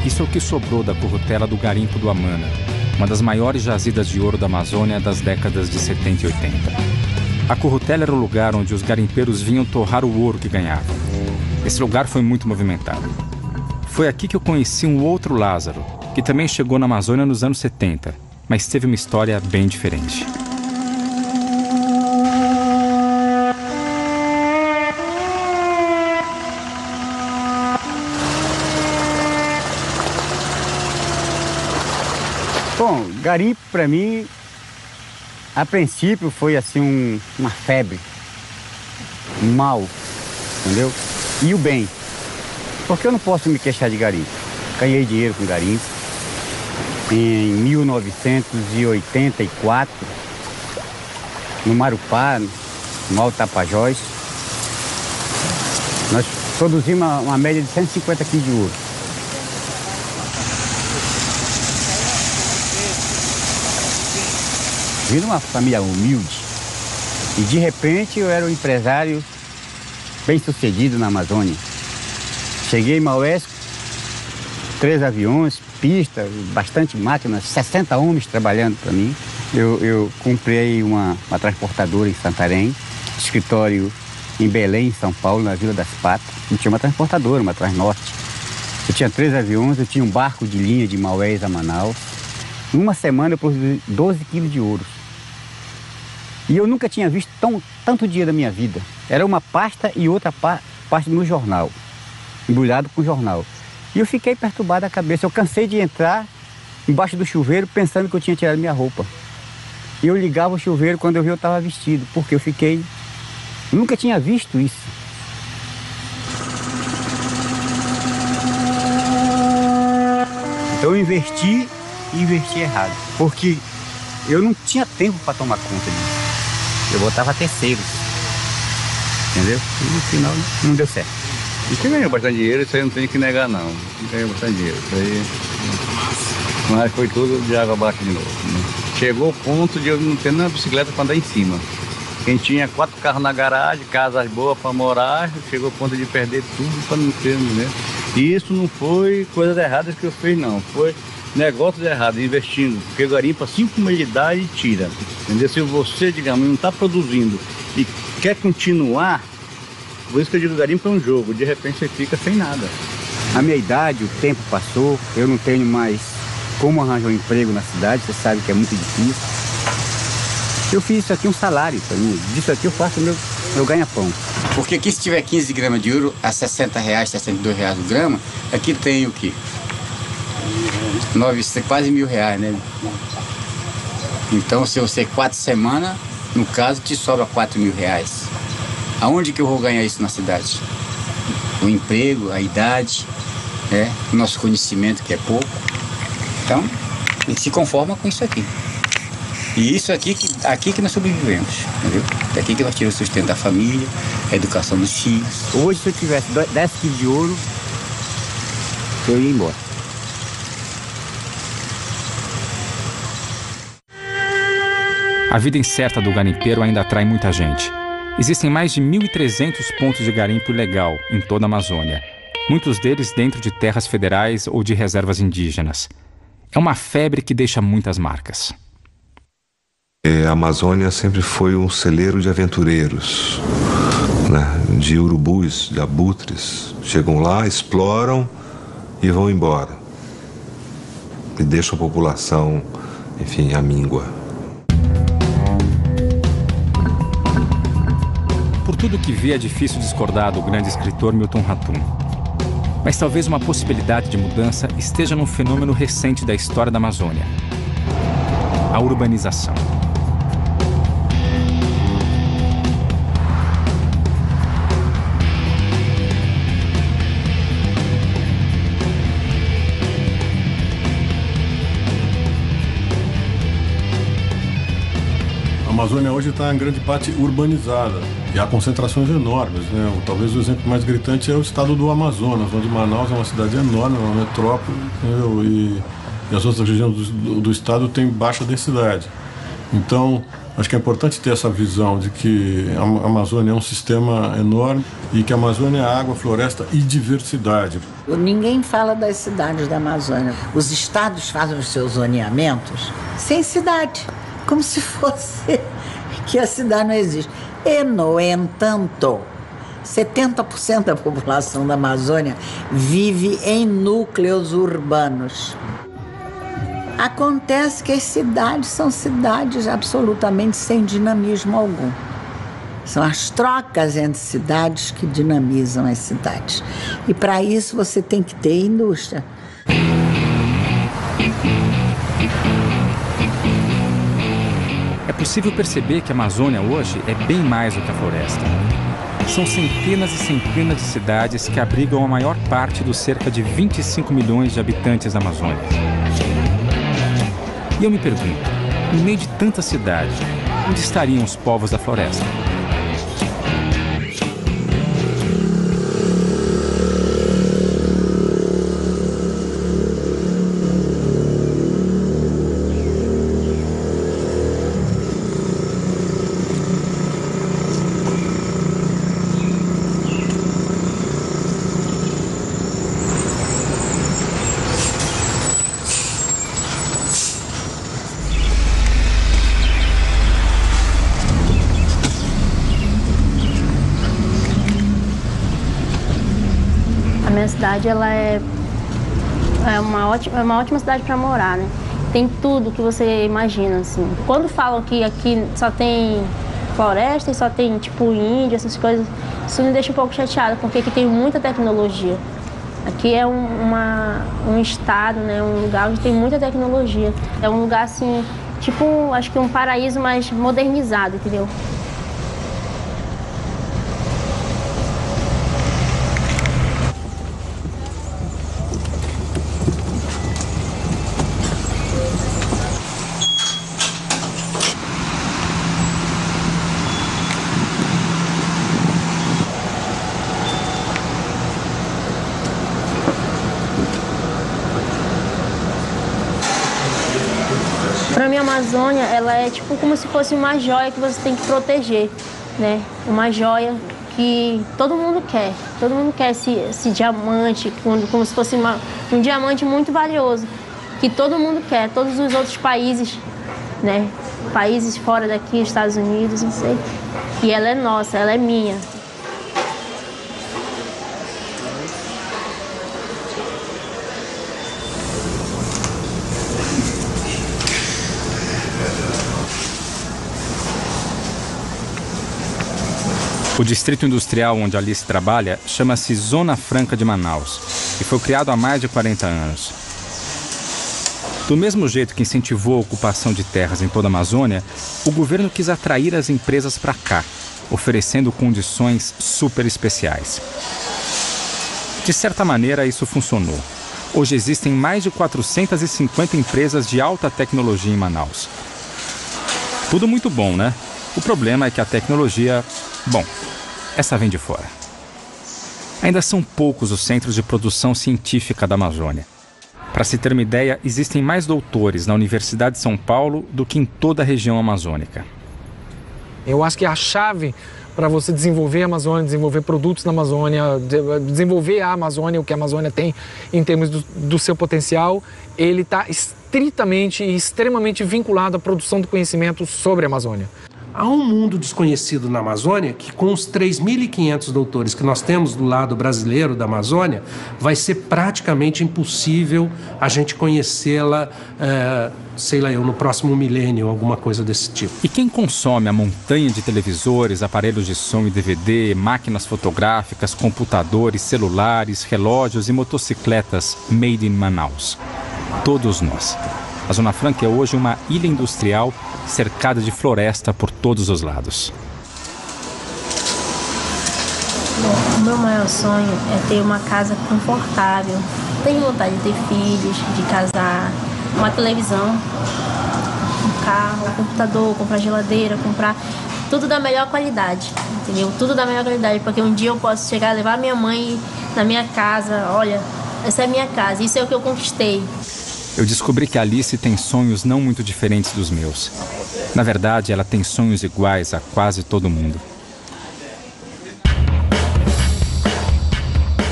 Isso é o que sobrou da currutela do garimpo do Amana, uma das maiores jazidas de ouro da Amazônia das décadas de 70 e 80. A currutela era o lugar onde os garimpeiros vinham torrar o ouro que ganhavam. Esse lugar foi muito movimentado. Foi aqui que eu conheci um outro Lázaro, que também chegou na Amazônia nos anos 70, mas teve uma história bem diferente. Bom, garimpo para mim, a princípio foi assim uma febre, um mal, entendeu? E o bem, porque eu não posso me queixar de garimpo. Ganhei dinheiro com garimpo. Em 1984, no Marupá, no Alto Tapajós, nós produzimos uma média de 150 quilos de ouro. Vim de uma família humilde e de repente eu era um empresário bem sucedido na Amazônia. Cheguei em Maués, 3 aviões, pista, bastante máquinas, 60 homens trabalhando para mim. Eu comprei uma transportadora em Santarém, escritório em Belém, em São Paulo, na Vila das Patas. Eu tinha uma transportadora, uma Transnorte. Eu tinha 3 aviões, eu tinha um barco de linha de Maués a Manaus. Em uma semana eu produzi 12 quilos de ouro. E eu nunca tinha visto tanto dinheiro da minha vida. Era uma pasta e outra parte no jornal, embrulhado com jornal. E eu fiquei perturbado a cabeça. Eu cansei de entrar embaixo do chuveiro pensando que eu tinha tirado minha roupa. E eu ligava o chuveiro quando eu vi eu estava vestido, porque eu nunca tinha visto isso. Então eu investi e investi errado, porque eu não tinha tempo para tomar conta disso. Eu botava terceiros, entendeu? E no final não deu certo. E que ganhou bastante dinheiro, isso aí não tem que negar não. Ganhou bastante dinheiro, isso aí... Mas foi tudo de água abaixo de novo, né? Chegou o ponto de eu não ter nem bicicleta para andar em cima. Quem tinha 4 carros na garagem, casas boas para morar, chegou ao ponto de perder tudo para não ter, né? E isso não foi coisas erradas que eu fiz não, foi negócios errados, investindo. Porque o garimpo, assim como ele dá, ele tira. Entendeu? Se você, digamos, não está produzindo e quer continuar, por isso que eu digo, o garimpo é um jogo, de repente você fica sem nada. A minha idade, o tempo passou, eu não tenho mais como arranjar um emprego na cidade, você sabe que é muito difícil. Eu fiz isso aqui um salário para mim, disso aqui eu faço meu ganha-pão. Porque aqui se tiver 15 gramas de ouro a R$60, R$62 o grama, aqui tem o quê? Quase R$1.000, né? Então se você 4 semanas, no caso te sobra R$4.000. Aonde que eu vou ganhar isso na cidade? O emprego, a idade, o nosso conhecimento que é pouco. Então, a gente se conforma com isso aqui. E isso aqui que nós sobrevivemos, entendeu? É aqui que nós tiramos o sustento da família, a educação dos filhos. Hoje, se eu tivesse 10 quilos de ouro, eu ia embora. A vida incerta do garimpeiro ainda atrai muita gente. Existem mais de 1.300 pontos de garimpo ilegal em toda a Amazônia, muitos deles dentro de terras federais ou de reservas indígenas. É uma febre que deixa muitas marcas. A Amazônia sempre foi um celeiro de aventureiros, né? De urubus, de abutres. Chegam lá, exploram e vão embora. E deixam a população, enfim, à míngua. Por tudo que vi, é difícil discordar do grande escritor Milton Ratum. Mas talvez uma possibilidade de mudança esteja num fenômeno recente da história da Amazônia: a urbanização. Amazônia hoje está em grande parte urbanizada e há concentrações enormes, né? Talvez o exemplo mais gritante é o estado do Amazonas, onde Manaus é uma cidade enorme, uma metrópole, entendeu? E as outras regiões do estado têm baixa densidade. Então, acho que é importante ter essa visão de que a Amazônia é um sistema enorme e que a Amazônia é água, floresta e diversidade. Ninguém fala das cidades da Amazônia. Os estados fazem os seus zoneamentos sem cidade, como se fosse que a cidade não existe. E, no entanto, 70% da população da Amazônia vive em núcleos urbanos. Acontece que as cidades são cidades absolutamente sem dinamismo algum. São as trocas entre cidades que dinamizam as cidades. E para isso você tem que ter indústria. É possível perceber que a Amazônia hoje é bem mais do que a floresta. São centenas e centenas de cidades que abrigam a maior parte dos cerca de 25 milhões de habitantes da Amazônia. E eu me pergunto, no meio de tanta cidade, onde estariam os povos da floresta? A minha cidade, ela é uma ótima cidade para morar, né? Tem tudo que você imagina, assim. Quando falam que aqui só tem floresta e só tem, tipo, índio, essas coisas, isso me deixa um pouco chateada, porque aqui tem muita tecnologia. Aqui é um estado, né? Um lugar onde tem muita tecnologia. É um lugar, assim, tipo, acho que um paraíso mais modernizado, entendeu? Para mim, a Amazônia, ela é tipo como se fosse uma joia que você tem que proteger, né? Uma joia que todo mundo quer. Todo mundo quer esse diamante, como se fosse um diamante muito valioso, que todo mundo quer, todos os outros países, né? Países fora daqui, Estados Unidos, não sei. E ela é nossa, ela é minha. O distrito industrial onde Alice trabalha chama-se Zona Franca de Manaus e foi criado há mais de 40 anos. Do mesmo jeito que incentivou a ocupação de terras em toda a Amazônia, o governo quis atrair as empresas para cá, oferecendo condições super especiais. De certa maneira, isso funcionou. Hoje existem mais de 450 empresas de alta tecnologia em Manaus. Tudo muito bom, né? O problema é que a tecnologia... Bom, essa vem de fora. Ainda são poucos os centros de produção científica da Amazônia. Para se ter uma ideia, existem mais doutores na Universidade de São Paulo do que em toda a região amazônica. Eu acho que a chave para você desenvolver a Amazônia, desenvolver produtos na Amazônia, desenvolver a Amazônia, o que a Amazônia tem em termos do seu potencial, ele está estritamente e extremamente vinculado à produção do conhecimento sobre a Amazônia. Há um mundo desconhecido na Amazônia que, com os 3.500 doutores que nós temos do lado brasileiro da Amazônia, vai ser praticamente impossível a gente conhecê-la, sei lá eu, no próximo milênio, alguma coisa desse tipo. E quem consome a montanha de televisores, aparelhos de som e DVD, máquinas fotográficas, computadores, celulares, relógios e motocicletas made in Manaus? Todos nós. A Zona Franca é hoje uma ilha industrial cercada de floresta por todos os lados. Bom, o meu maior sonho é ter uma casa confortável. Tenho vontade de ter filhos, de casar, uma televisão, um carro, computador, comprar geladeira, comprar tudo da melhor qualidade, entendeu? Tudo da melhor qualidade, porque um dia eu posso chegar, levar minha mãe na minha casa, olha, essa é a minha casa, isso é o que eu conquistei. Eu descobri que a Alice tem sonhos não muito diferentes dos meus. Na verdade, ela tem sonhos iguais a quase todo mundo.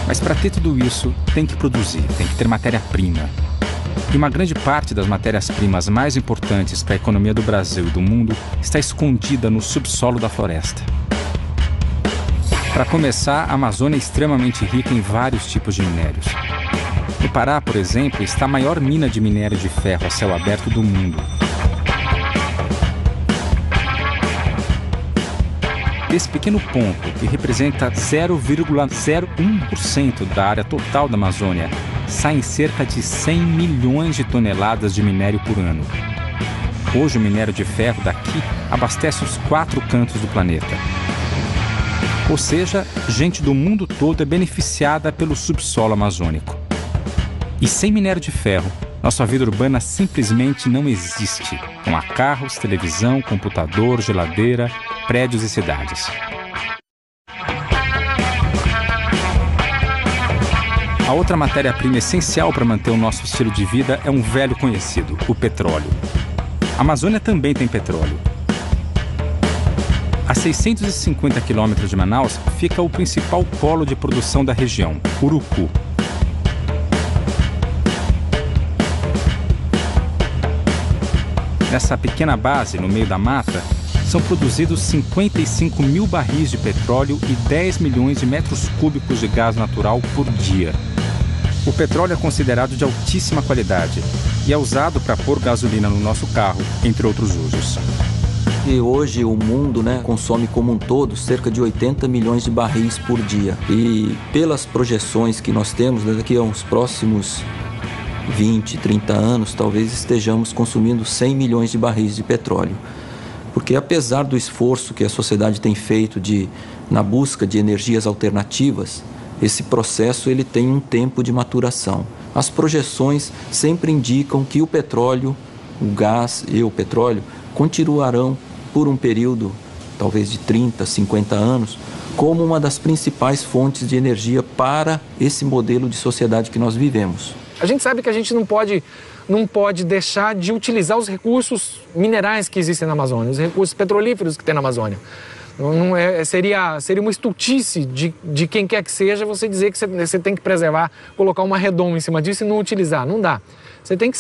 Mas para ter tudo isso, tem que produzir, tem que ter matéria-prima. E uma grande parte das matérias-primas mais importantes para a economia do Brasil e do mundo está escondida no subsolo da floresta. Para começar, a Amazônia é extremamente rica em vários tipos de minérios. No Pará, por exemplo, está a maior mina de minério de ferro a céu aberto do mundo. Desse pequeno ponto, que representa 0,01% da área total da Amazônia, saem cerca de 100 milhões de toneladas de minério por ano. Hoje, o minério de ferro daqui abastece os 4 cantos do planeta. Ou seja, gente do mundo todo é beneficiada pelo subsolo amazônico. E sem minério de ferro, nossa vida urbana simplesmente não existe. Não há carros, televisão, computador, geladeira, prédios e cidades. A outra matéria-prima essencial para manter o nosso estilo de vida é um velho conhecido, o petróleo. A Amazônia também tem petróleo. A 650 quilômetros de Manaus fica o principal polo de produção da região, Urucu. Nessa pequena base, no meio da mata, são produzidos 55 mil barris de petróleo e 10 milhões de metros cúbicos de gás natural por dia. O petróleo é considerado de altíssima qualidade e é usado para pôr gasolina no nosso carro, entre outros usos. E hoje o mundo, consome como um todo cerca de 80 milhões de barris por dia. E pelas projeções que nós temos, daqui a uns próximos 20, 30 anos, talvez estejamos consumindo 100 milhões de barris de petróleo. Porque apesar do esforço que a sociedade tem feito na busca de energias alternativas, esse processo ele tem um tempo de maturação. As projeções sempre indicam que o petróleo, o gás e o petróleo continuarão por um período, talvez de 30, 50 anos, como uma das principais fontes de energia para esse modelo de sociedade que nós vivemos. A gente sabe que a gente não pode deixar de utilizar os recursos minerais que existem na Amazônia, os recursos petrolíferos que tem na Amazônia. Seria uma estultice de quem quer que seja você dizer que você tem que preservar, colocar uma redoma em cima disso e não utilizar. Não dá. Você tem que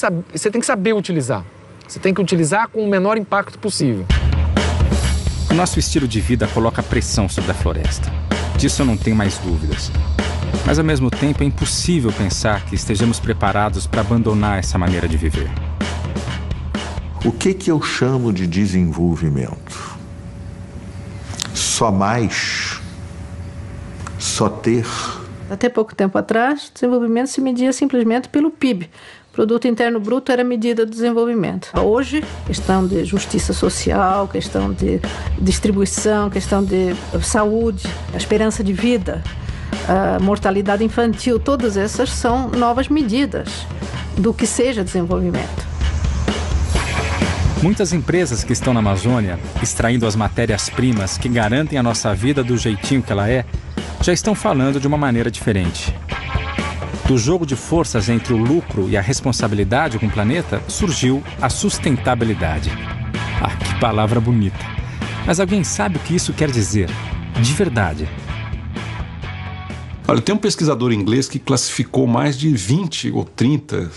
saber utilizar. Você tem que utilizar com o menor impacto possível. O nosso estilo de vida coloca pressão sobre a floresta. Disso eu não tenho mais dúvidas. Mas, ao mesmo tempo, é impossível pensar que estejamos preparados para abandonar essa maneira de viver. O que eu chamo de desenvolvimento? Só mais? Só ter? Até pouco tempo atrás, o desenvolvimento se media simplesmente pelo PIB. Produto Interno Bruto era a medida do desenvolvimento. Hoje, questão de justiça social, questão de distribuição, questão de saúde, a esperança de vida, a mortalidade infantil, todas essas são novas medidas do que seja desenvolvimento. Muitas empresas que estão na Amazônia, extraindo as matérias-primas que garantem a nossa vida do jeitinho que ela é, já estão falando de uma maneira diferente. Do jogo de forças entre o lucro e a responsabilidade com o planeta, surgiu a sustentabilidade. Ah, que palavra bonita! Mas alguém sabe o que isso quer dizer? De verdade. Olha, tem um pesquisador inglês que classificou mais de 20 ou 30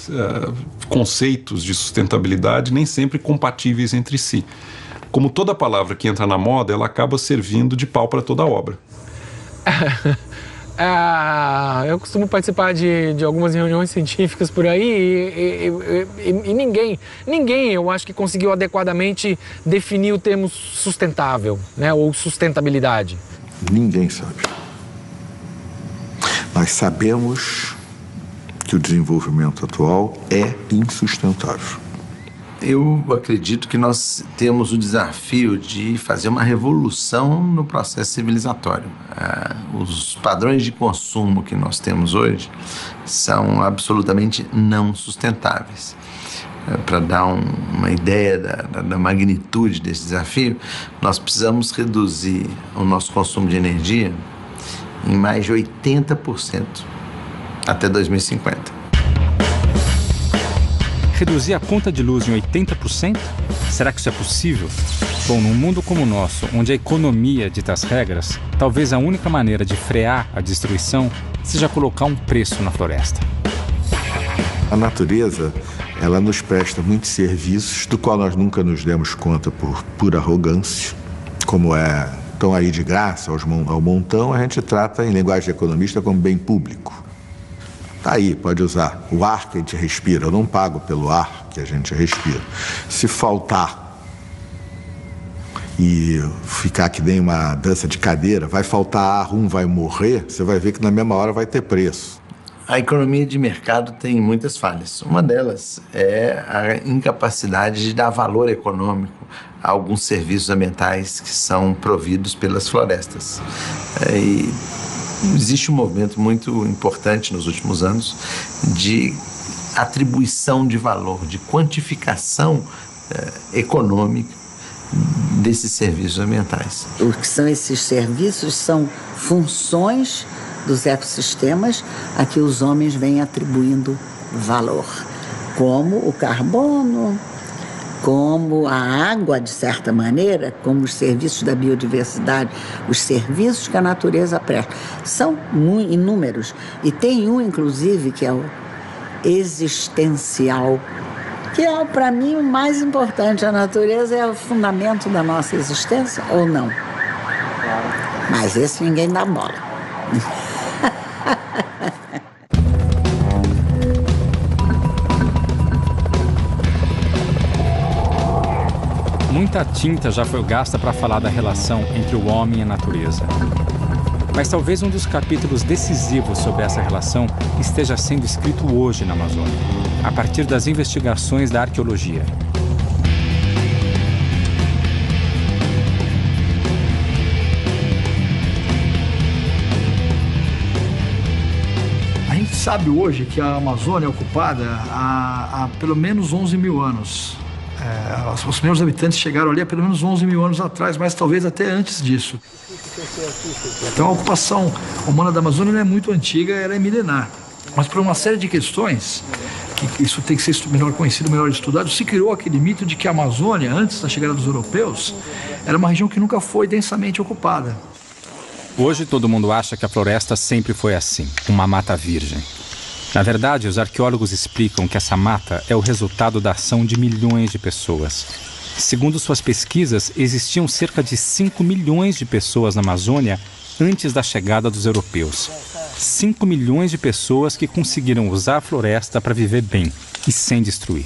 conceitos de sustentabilidade, nem sempre compatíveis entre si. Como toda palavra que entra na moda, ela acaba servindo de pau para toda a obra. Eu costumo participar de algumas reuniões científicas por aí e ninguém, eu acho que conseguiu adequadamente definir o termo sustentável, ou sustentabilidade. Ninguém sabe. Nós sabemos que o desenvolvimento atual é insustentável. Eu acredito que nós temos o desafio de fazer uma revolução no processo civilizatório. Os padrões de consumo que nós temos hoje são absolutamente não sustentáveis. para dar uma ideia da magnitude desse desafio, nós precisamos reduzir o nosso consumo de energia em mais de 80% até 2050. Reduzir a conta de luz em 80%? Será que isso é possível? Bom, num mundo como o nosso, onde a economia dita as regras, talvez a única maneira de frear a destruição seja colocar um preço na floresta. A natureza, ela nos presta muitos serviços, do qual nós nunca nos demos conta por pura arrogância, como estão aí de graça ao montão, a gente trata, em linguagem de economista, como bem público. Tá aí, pode usar. O ar que a gente respira, eu não pago pelo ar que a gente respira. Se faltar e ficar que nem uma dança de cadeira, vai faltar ar, um vai morrer, você vai ver que na mesma hora vai ter preço. A economia de mercado tem muitas falhas. Uma delas é a incapacidade de dar valor econômico a alguns serviços ambientais que são providos pelas florestas. E existe um movimento muito importante nos últimos anos de atribuição de valor, de quantificação econômica desses serviços ambientais. O que são esses serviços são funções dos ecossistemas a que os homens vêm atribuindo valor, como o carbono, como a água, de certa maneira, como os serviços da biodiversidade, os serviços que a natureza presta. São inúmeros. E tem um, inclusive, que é o existencial, que é, para mim, o mais importante. A natureza é o fundamento da nossa existência, ou não? Mas esse ninguém dá bola. Muita tinta já foi gasta para falar da relação entre o homem e a natureza. Mas talvez um dos capítulos decisivos sobre essa relação esteja sendo escrito hoje na Amazônia, a partir das investigações da arqueologia. A gente sabe hoje que a Amazônia é ocupada há pelo menos 11 mil anos. Os primeiros habitantes chegaram ali há pelo menos 11 mil anos atrás, mas talvez até antes disso. Então a ocupação humana da Amazônia não é muito antiga, ela é milenar. Mas por uma série de questões, que isso tem que ser melhor conhecido, melhor estudado, se criou aquele mito de que a Amazônia, antes da chegada dos europeus, era uma região que nunca foi densamente ocupada. Hoje todo mundo acha que a floresta sempre foi assim, uma mata virgem. Na verdade, os arqueólogos explicam que essa mata é o resultado da ação de milhões de pessoas. Segundo suas pesquisas, existiam cerca de 5 milhões de pessoas na Amazônia antes da chegada dos europeus. 5 milhões de pessoas que conseguiram usar a floresta para viver bem e sem destruir.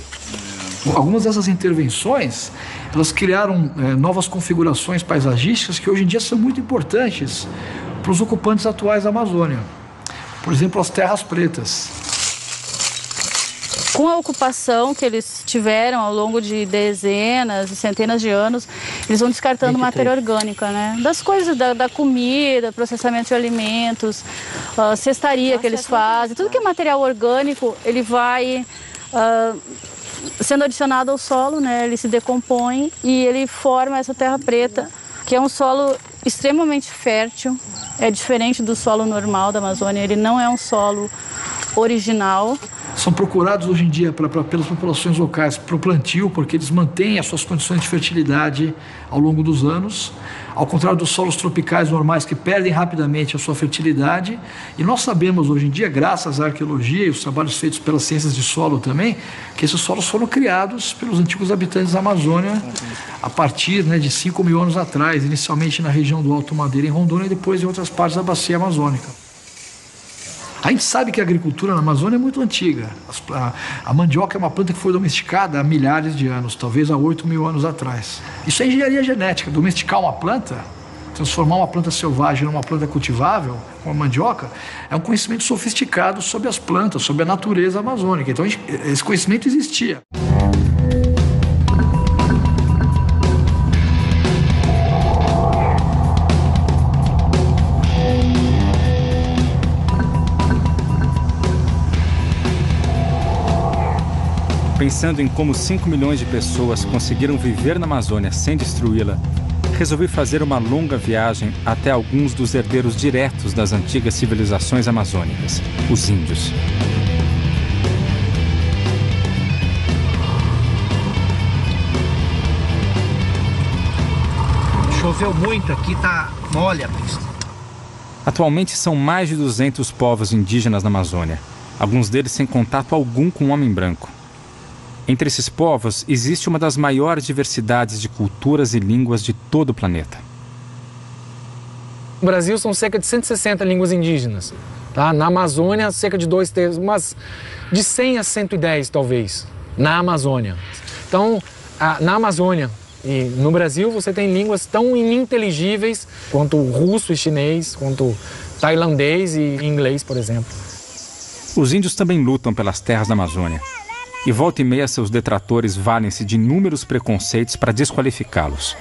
Algumas dessas intervenções, elas criaram novas configurações paisagísticas que hoje em dia são muito importantes para os ocupantes atuais da Amazônia. Por exemplo, as terras pretas. Com a ocupação que eles tiveram ao longo de dezenas e centenas de anos, eles vão descartando matéria orgânica, né? Das coisas, da comida, processamento de alimentos, cestaria que eles fazem, tudo que é material orgânico, ele vai sendo adicionado ao solo, né? Ele se decompõe e ele forma essa terra preta, que é um solo extremamente fértil. É diferente do solo normal da Amazônia, ele não é um solo original. São procurados hoje em dia pelas populações locais para o plantio, porque eles mantêm as suas condições de fertilidade ao longo dos anos, ao contrário dos solos tropicais normais que perdem rapidamente a sua fertilidade. E nós sabemos hoje em dia, graças à arqueologia e os trabalhos feitos pelas ciências de solo também, que esses solos foram criados pelos antigos habitantes da Amazônia a partir de 5 mil anos atrás, inicialmente na região do Alto Madeira, em Rondônia, e depois em outras partes da bacia amazônica. A gente sabe que a agricultura na Amazônia é muito antiga. A mandioca é uma planta que foi domesticada há milhares de anos, talvez há 8 mil anos atrás. Isso é engenharia genética. Domesticar uma planta, transformar uma planta selvagem numa planta cultivável, como a mandioca, é um conhecimento sofisticado sobre as plantas, sobre a natureza amazônica. Então esse conhecimento existia. Pensando em como 5 milhões de pessoas conseguiram viver na Amazônia sem destruí-la, resolvi fazer uma longa viagem até alguns dos herdeiros diretos das antigas civilizações amazônicas, os índios. Choveu muito aqui, tá mole a pista. Atualmente são mais de 200 povos indígenas na Amazônia, alguns deles sem contato algum com o homem branco. Entre esses povos, existe uma das maiores diversidades de culturas e línguas de todo o planeta. No Brasil são cerca de 160 línguas indígenas. Tá? Na Amazônia, cerca de 2/3, mas de 100 a 110 talvez, na Amazônia. Então, na Amazônia e no Brasil, você tem línguas tão ininteligíveis quanto o russo e chinês, quanto tailandês e inglês, por exemplo. Os índios também lutam pelas terras da Amazônia. E volta e meia seus detratores valem-se de inúmeros preconceitos para desqualificá-los.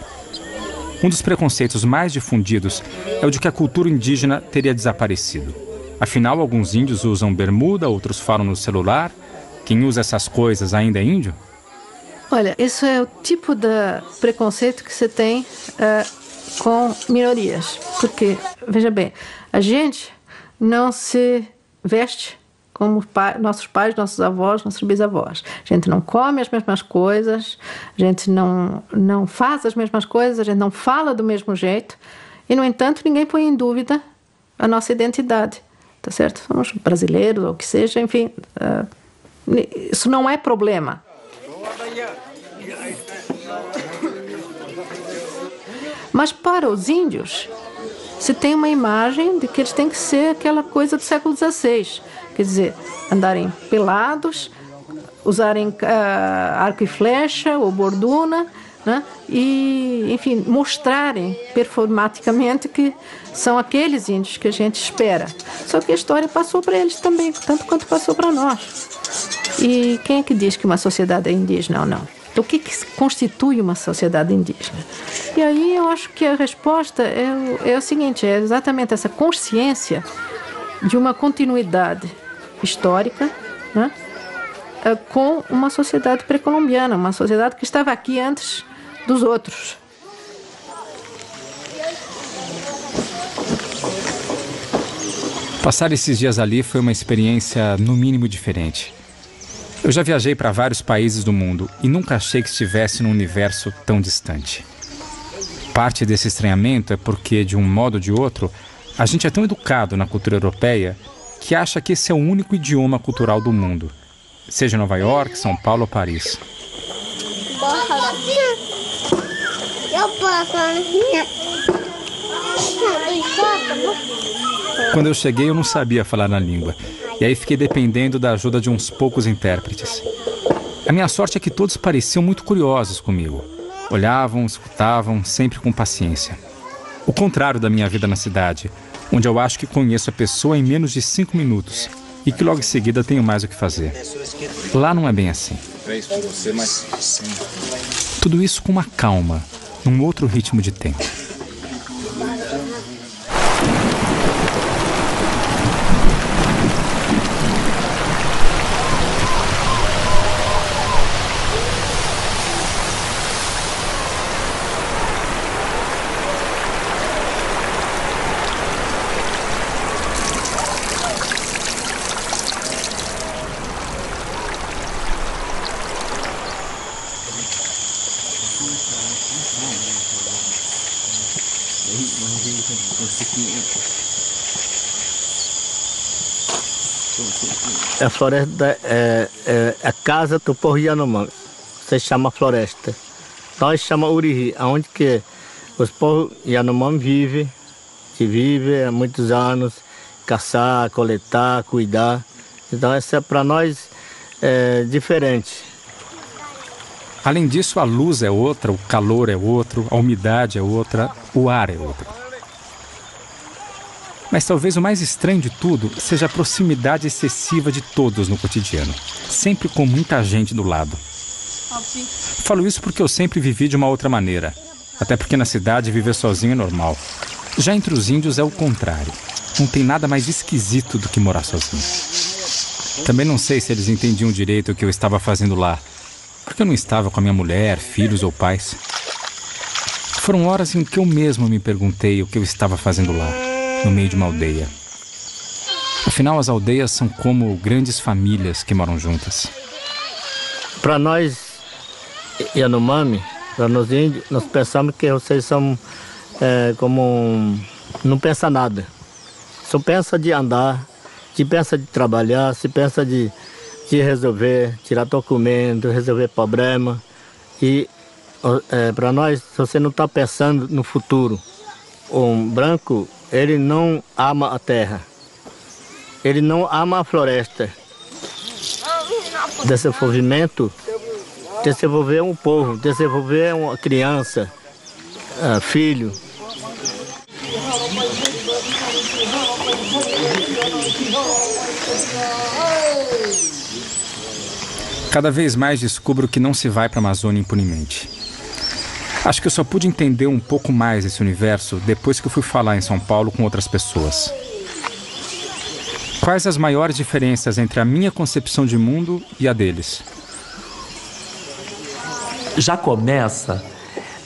Um dos preconceitos mais difundidos é o de que a cultura indígena teria desaparecido. Afinal, alguns índios usam bermuda, outros falam no celular. Quem usa essas coisas ainda é índio? Olha, isso é o tipo de preconceito que você tem com minorias. Porque, veja bem, a gente não se veste como nossos pais, nossos avós, nossos bisavós. A gente não come as mesmas coisas, a gente não faz as mesmas coisas, a gente não fala do mesmo jeito. E, no entanto, ninguém põe em dúvida a nossa identidade. Tá certo? Somos brasileiros, ou o que seja, enfim. Isso não é problema. Mas para os índios, se tem uma imagem de que eles têm que ser aquela coisa do século XVI. Quer dizer, andarem pelados, usarem arco e flecha ou borduna, né? E, enfim, mostrarem performaticamente que são aqueles índios que a gente espera. Só que a história passou para eles também, tanto quanto passou para nós. E quem é que diz que uma sociedade é indígena ou não? Então, o que constitui uma sociedade indígena? E aí eu acho que a resposta é o seguinte, é exatamente essa consciência de uma continuidade histórica, né, com uma sociedade pré-colombiana, uma sociedade que estava aqui antes dos outros. Passar esses dias ali foi uma experiência, no mínimo, diferente. Eu já viajei para vários países do mundo e nunca achei que estivesse num universo tão distante. Parte desse estranhamento é porque, de um modo ou de outro, a gente é tão educado na cultura europeia que acha que esse é o único idioma cultural do mundo, seja em Nova York, São Paulo ou Paris. Quando eu cheguei, eu não sabia falar na língua, e aí fiquei dependendo da ajuda de uns poucos intérpretes. A minha sorte é que todos pareciam muito curiosos comigo. Olhavam, escutavam, sempre com paciência. O contrário da minha vida na cidade, onde eu acho que conheço a pessoa em menos de 5 minutos e que logo em seguida tenho mais o que fazer. Lá não é bem assim. Tudo isso com uma calma, num outro ritmo de tempo. A floresta é a casa do povo Yanomami. Você chama floresta. Nós chamamos Uriri, onde que os povos Yanomami vivem há muitos anos, caçar, coletar, cuidar. Então isso é para nós diferente. Além disso, a luz é outra, o calor é outro, a umidade é outra, o ar é outro. Mas talvez o mais estranho de tudo seja a proximidade excessiva de todos no cotidiano, sempre com muita gente do lado. Falo isso porque eu sempre vivi de uma outra maneira, até porque na cidade viver sozinho é normal. Já entre os índios é o contrário, não tem nada mais esquisito do que morar sozinho. Também não sei se eles entendiam direito o que eu estava fazendo lá, porque eu não estava com a minha mulher, filhos ou pais. Foram horas em que eu mesmo me perguntei o que eu estava fazendo lá, no meio de uma aldeia. Afinal, as aldeias são como grandes famílias que moram juntas. Para nós, Yanomami, para nós índios, nós pensamos que vocês são não pensa nada. Só pensa de andar, se pensa de trabalhar, se pensa de resolver, tirar documento, resolver problema. E para nós, você não está pensando no futuro. Um branco, ele não ama a terra. Ele não ama a floresta. Desenvolvimento, desenvolver um povo, desenvolver uma criança, filho. Cada vez mais descubro que não se vai para a Amazônia impunemente. Acho que eu só pude entender um pouco mais esse universo depois que eu fui falar em São Paulo com outras pessoas. Quais as maiores diferenças entre a minha concepção de mundo e a deles? Já começa,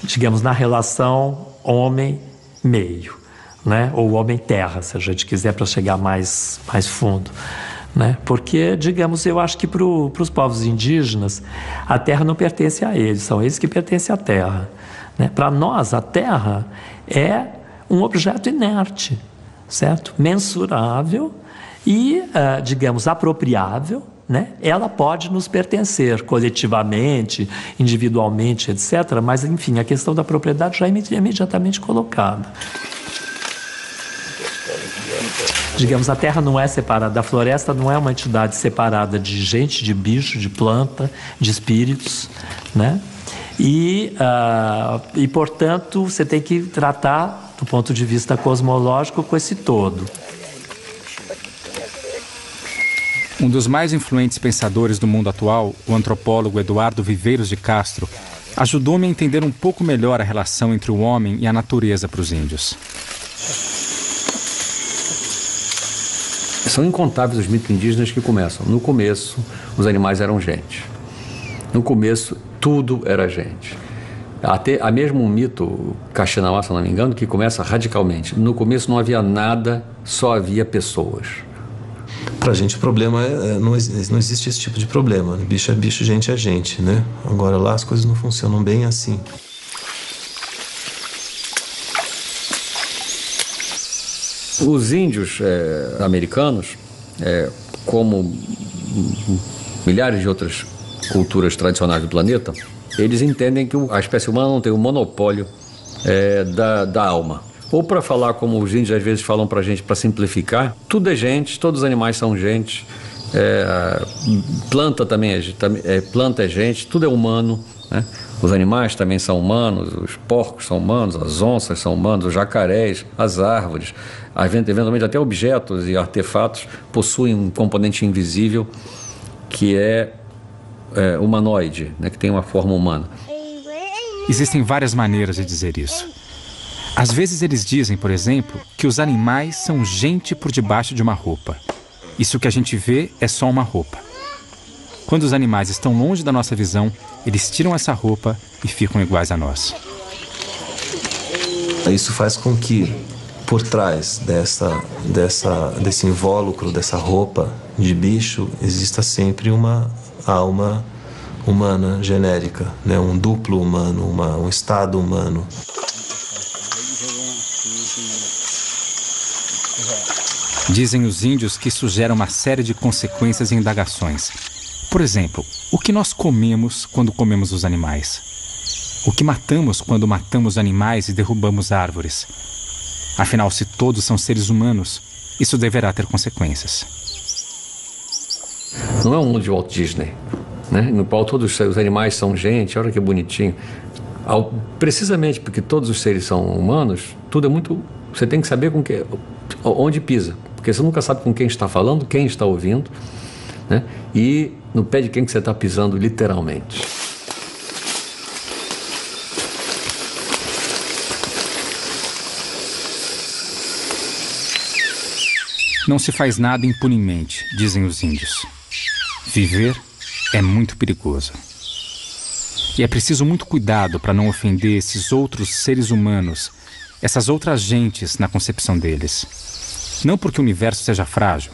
digamos, na relação homem-meio, né? Ou homem-terra, se a gente quiser, para chegar mais fundo. Né? Porque, digamos, eu acho que para os povos indígenas, a terra não pertence a eles, são eles que pertencem à terra. Né? Para nós, a terra é um objeto inerte, certo? Mensurável e, digamos, apropriável. Né? Ela pode nos pertencer coletivamente, individualmente, etc. Mas, enfim, a questão da propriedade já é imediatamente colocada. Digamos, a terra não é separada, a floresta não é uma entidade separada de gente, de bicho, de planta, de espíritos, né? E portanto, você tem que tratar, do ponto de vista cosmológico, com esse todo. Um dos mais influentes pensadores do mundo atual, o antropólogo Eduardo Viveiros de Castro, ajudou-me a entender um pouco melhor a relação entre o homem e a natureza para os índios. São incontáveis os mitos indígenas que começam. No começo, os animais eram gente. No começo, tudo era gente. Há mesmo um mito, Caxinamá, se não me engano, que começa radicalmente. No começo não havia nada, só havia pessoas. Pra gente o problema não existe esse tipo de problema. Bicho é bicho, gente é gente, né? Agora lá as coisas não funcionam bem assim. Os índios americanos, como milhares de outras culturas tradicionais do planeta, eles entendem que a espécie humana não tem o monopólio da alma. Ou, para falar como os índios às vezes falam para a gente, para simplificar, tudo é gente, todos os animais são gente, planta também planta é gente, tudo é humano, né? Os animais também são humanos, os porcos são humanos, as onças são humanos, os jacarés, as árvores, eventualmente até objetos e artefatos possuem um componente invisível que é humanoide, né? Que tem uma forma humana. Existem várias maneiras de dizer isso. Às vezes eles dizem, por exemplo, que os animais são gente por debaixo de uma roupa. Isso que a gente vê é só uma roupa. Quando os animais estão longe da nossa visão, eles tiram essa roupa e ficam iguais a nós. Isso faz com que, por trás desse invólucro, dessa roupa de bicho, exista sempre uma alma humana genérica, né? Um duplo humano, um estado humano. Dizem os índios que isso gera uma série de consequências e indagações. Por exemplo, o que nós comemos quando comemos os animais? O que matamos quando matamos animais e derrubamos árvores? Afinal, se todos são seres humanos, isso deverá ter consequências. Não é um mundo de Walt Disney, né? No qual todos os animais são gente, olha que bonitinho. Precisamente porque todos os seres são humanos, tudo é muito... Você tem que saber onde pisa, porque você nunca sabe com quem está falando, quem está ouvindo, né? E no pé de quem que você está pisando, literalmente. Não se faz nada impunemente, dizem os índios. Viver é muito perigoso. E é preciso muito cuidado para não ofender esses outros seres humanos, essas outras gentes na concepção deles. Não porque o universo seja frágil,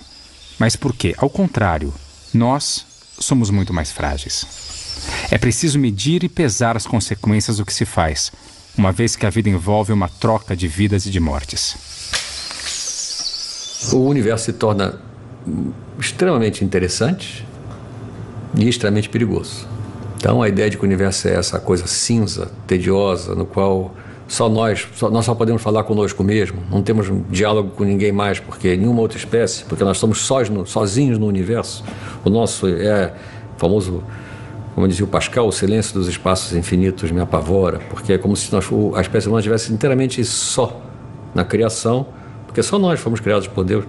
mas porque, ao contrário, nós somos muito mais frágeis. É preciso medir e pesar as consequências do que se faz, uma vez que a vida envolve uma troca de vidas e de mortes. O universo se torna extremamente interessante e extremamente perigoso. Então, a ideia de que o universo é essa coisa cinza, tediosa, no qual nós só podemos falar conosco mesmo, não temos diálogo com ninguém mais, porque nenhuma outra espécie, porque nós estamos sozinhos no universo. O nosso é famoso, como dizia o Pascal, o silêncio dos espaços infinitos me apavora, porque é como se a espécie humana estivesse inteiramente só na criação, porque só nós fomos criados por Deus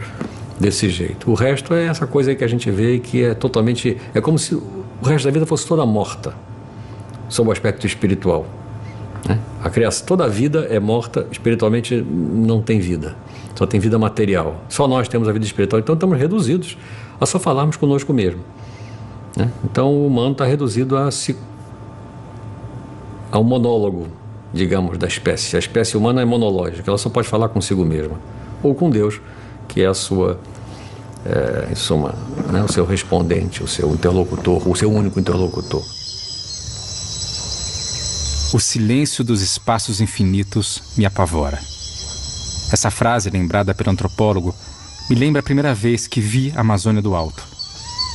desse jeito. O resto é essa coisa aí que a gente vê que é totalmente... É como se o resto da vida fosse toda morta, sob o aspecto espiritual. Né? A criação, toda a vida é morta, espiritualmente não tem vida. Só tem vida material. Só nós temos a vida espiritual. Então estamos reduzidos a só falarmos conosco mesmo. Né? Então o humano está reduzido a um monólogo, digamos, da espécie. A espécie humana é monológica, ela só pode falar consigo mesma. Ou com Deus, que é a sua, em suma, né, o seu respondente, o seu interlocutor, o seu único interlocutor. O silêncio dos espaços infinitos me apavora. Essa frase, lembrada pelo antropólogo, me lembra a primeira vez que vi a Amazônia do alto.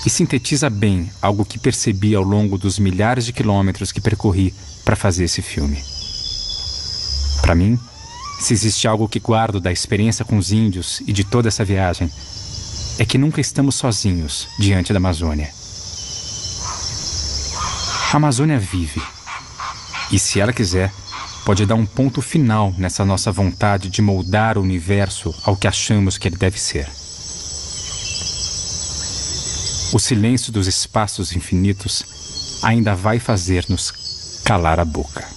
E sintetiza bem algo que percebi ao longo dos milhares de quilômetros que percorri para fazer esse filme. Para mim, se existe algo que guardo da experiência com os índios e de toda essa viagem, é que nunca estamos sozinhos diante da Amazônia. A Amazônia vive. E se ela quiser, pode dar um ponto final nessa nossa vontade de moldar o universo ao que achamos que ele deve ser. O silêncio dos espaços infinitos ainda vai fazer-nos calar a boca.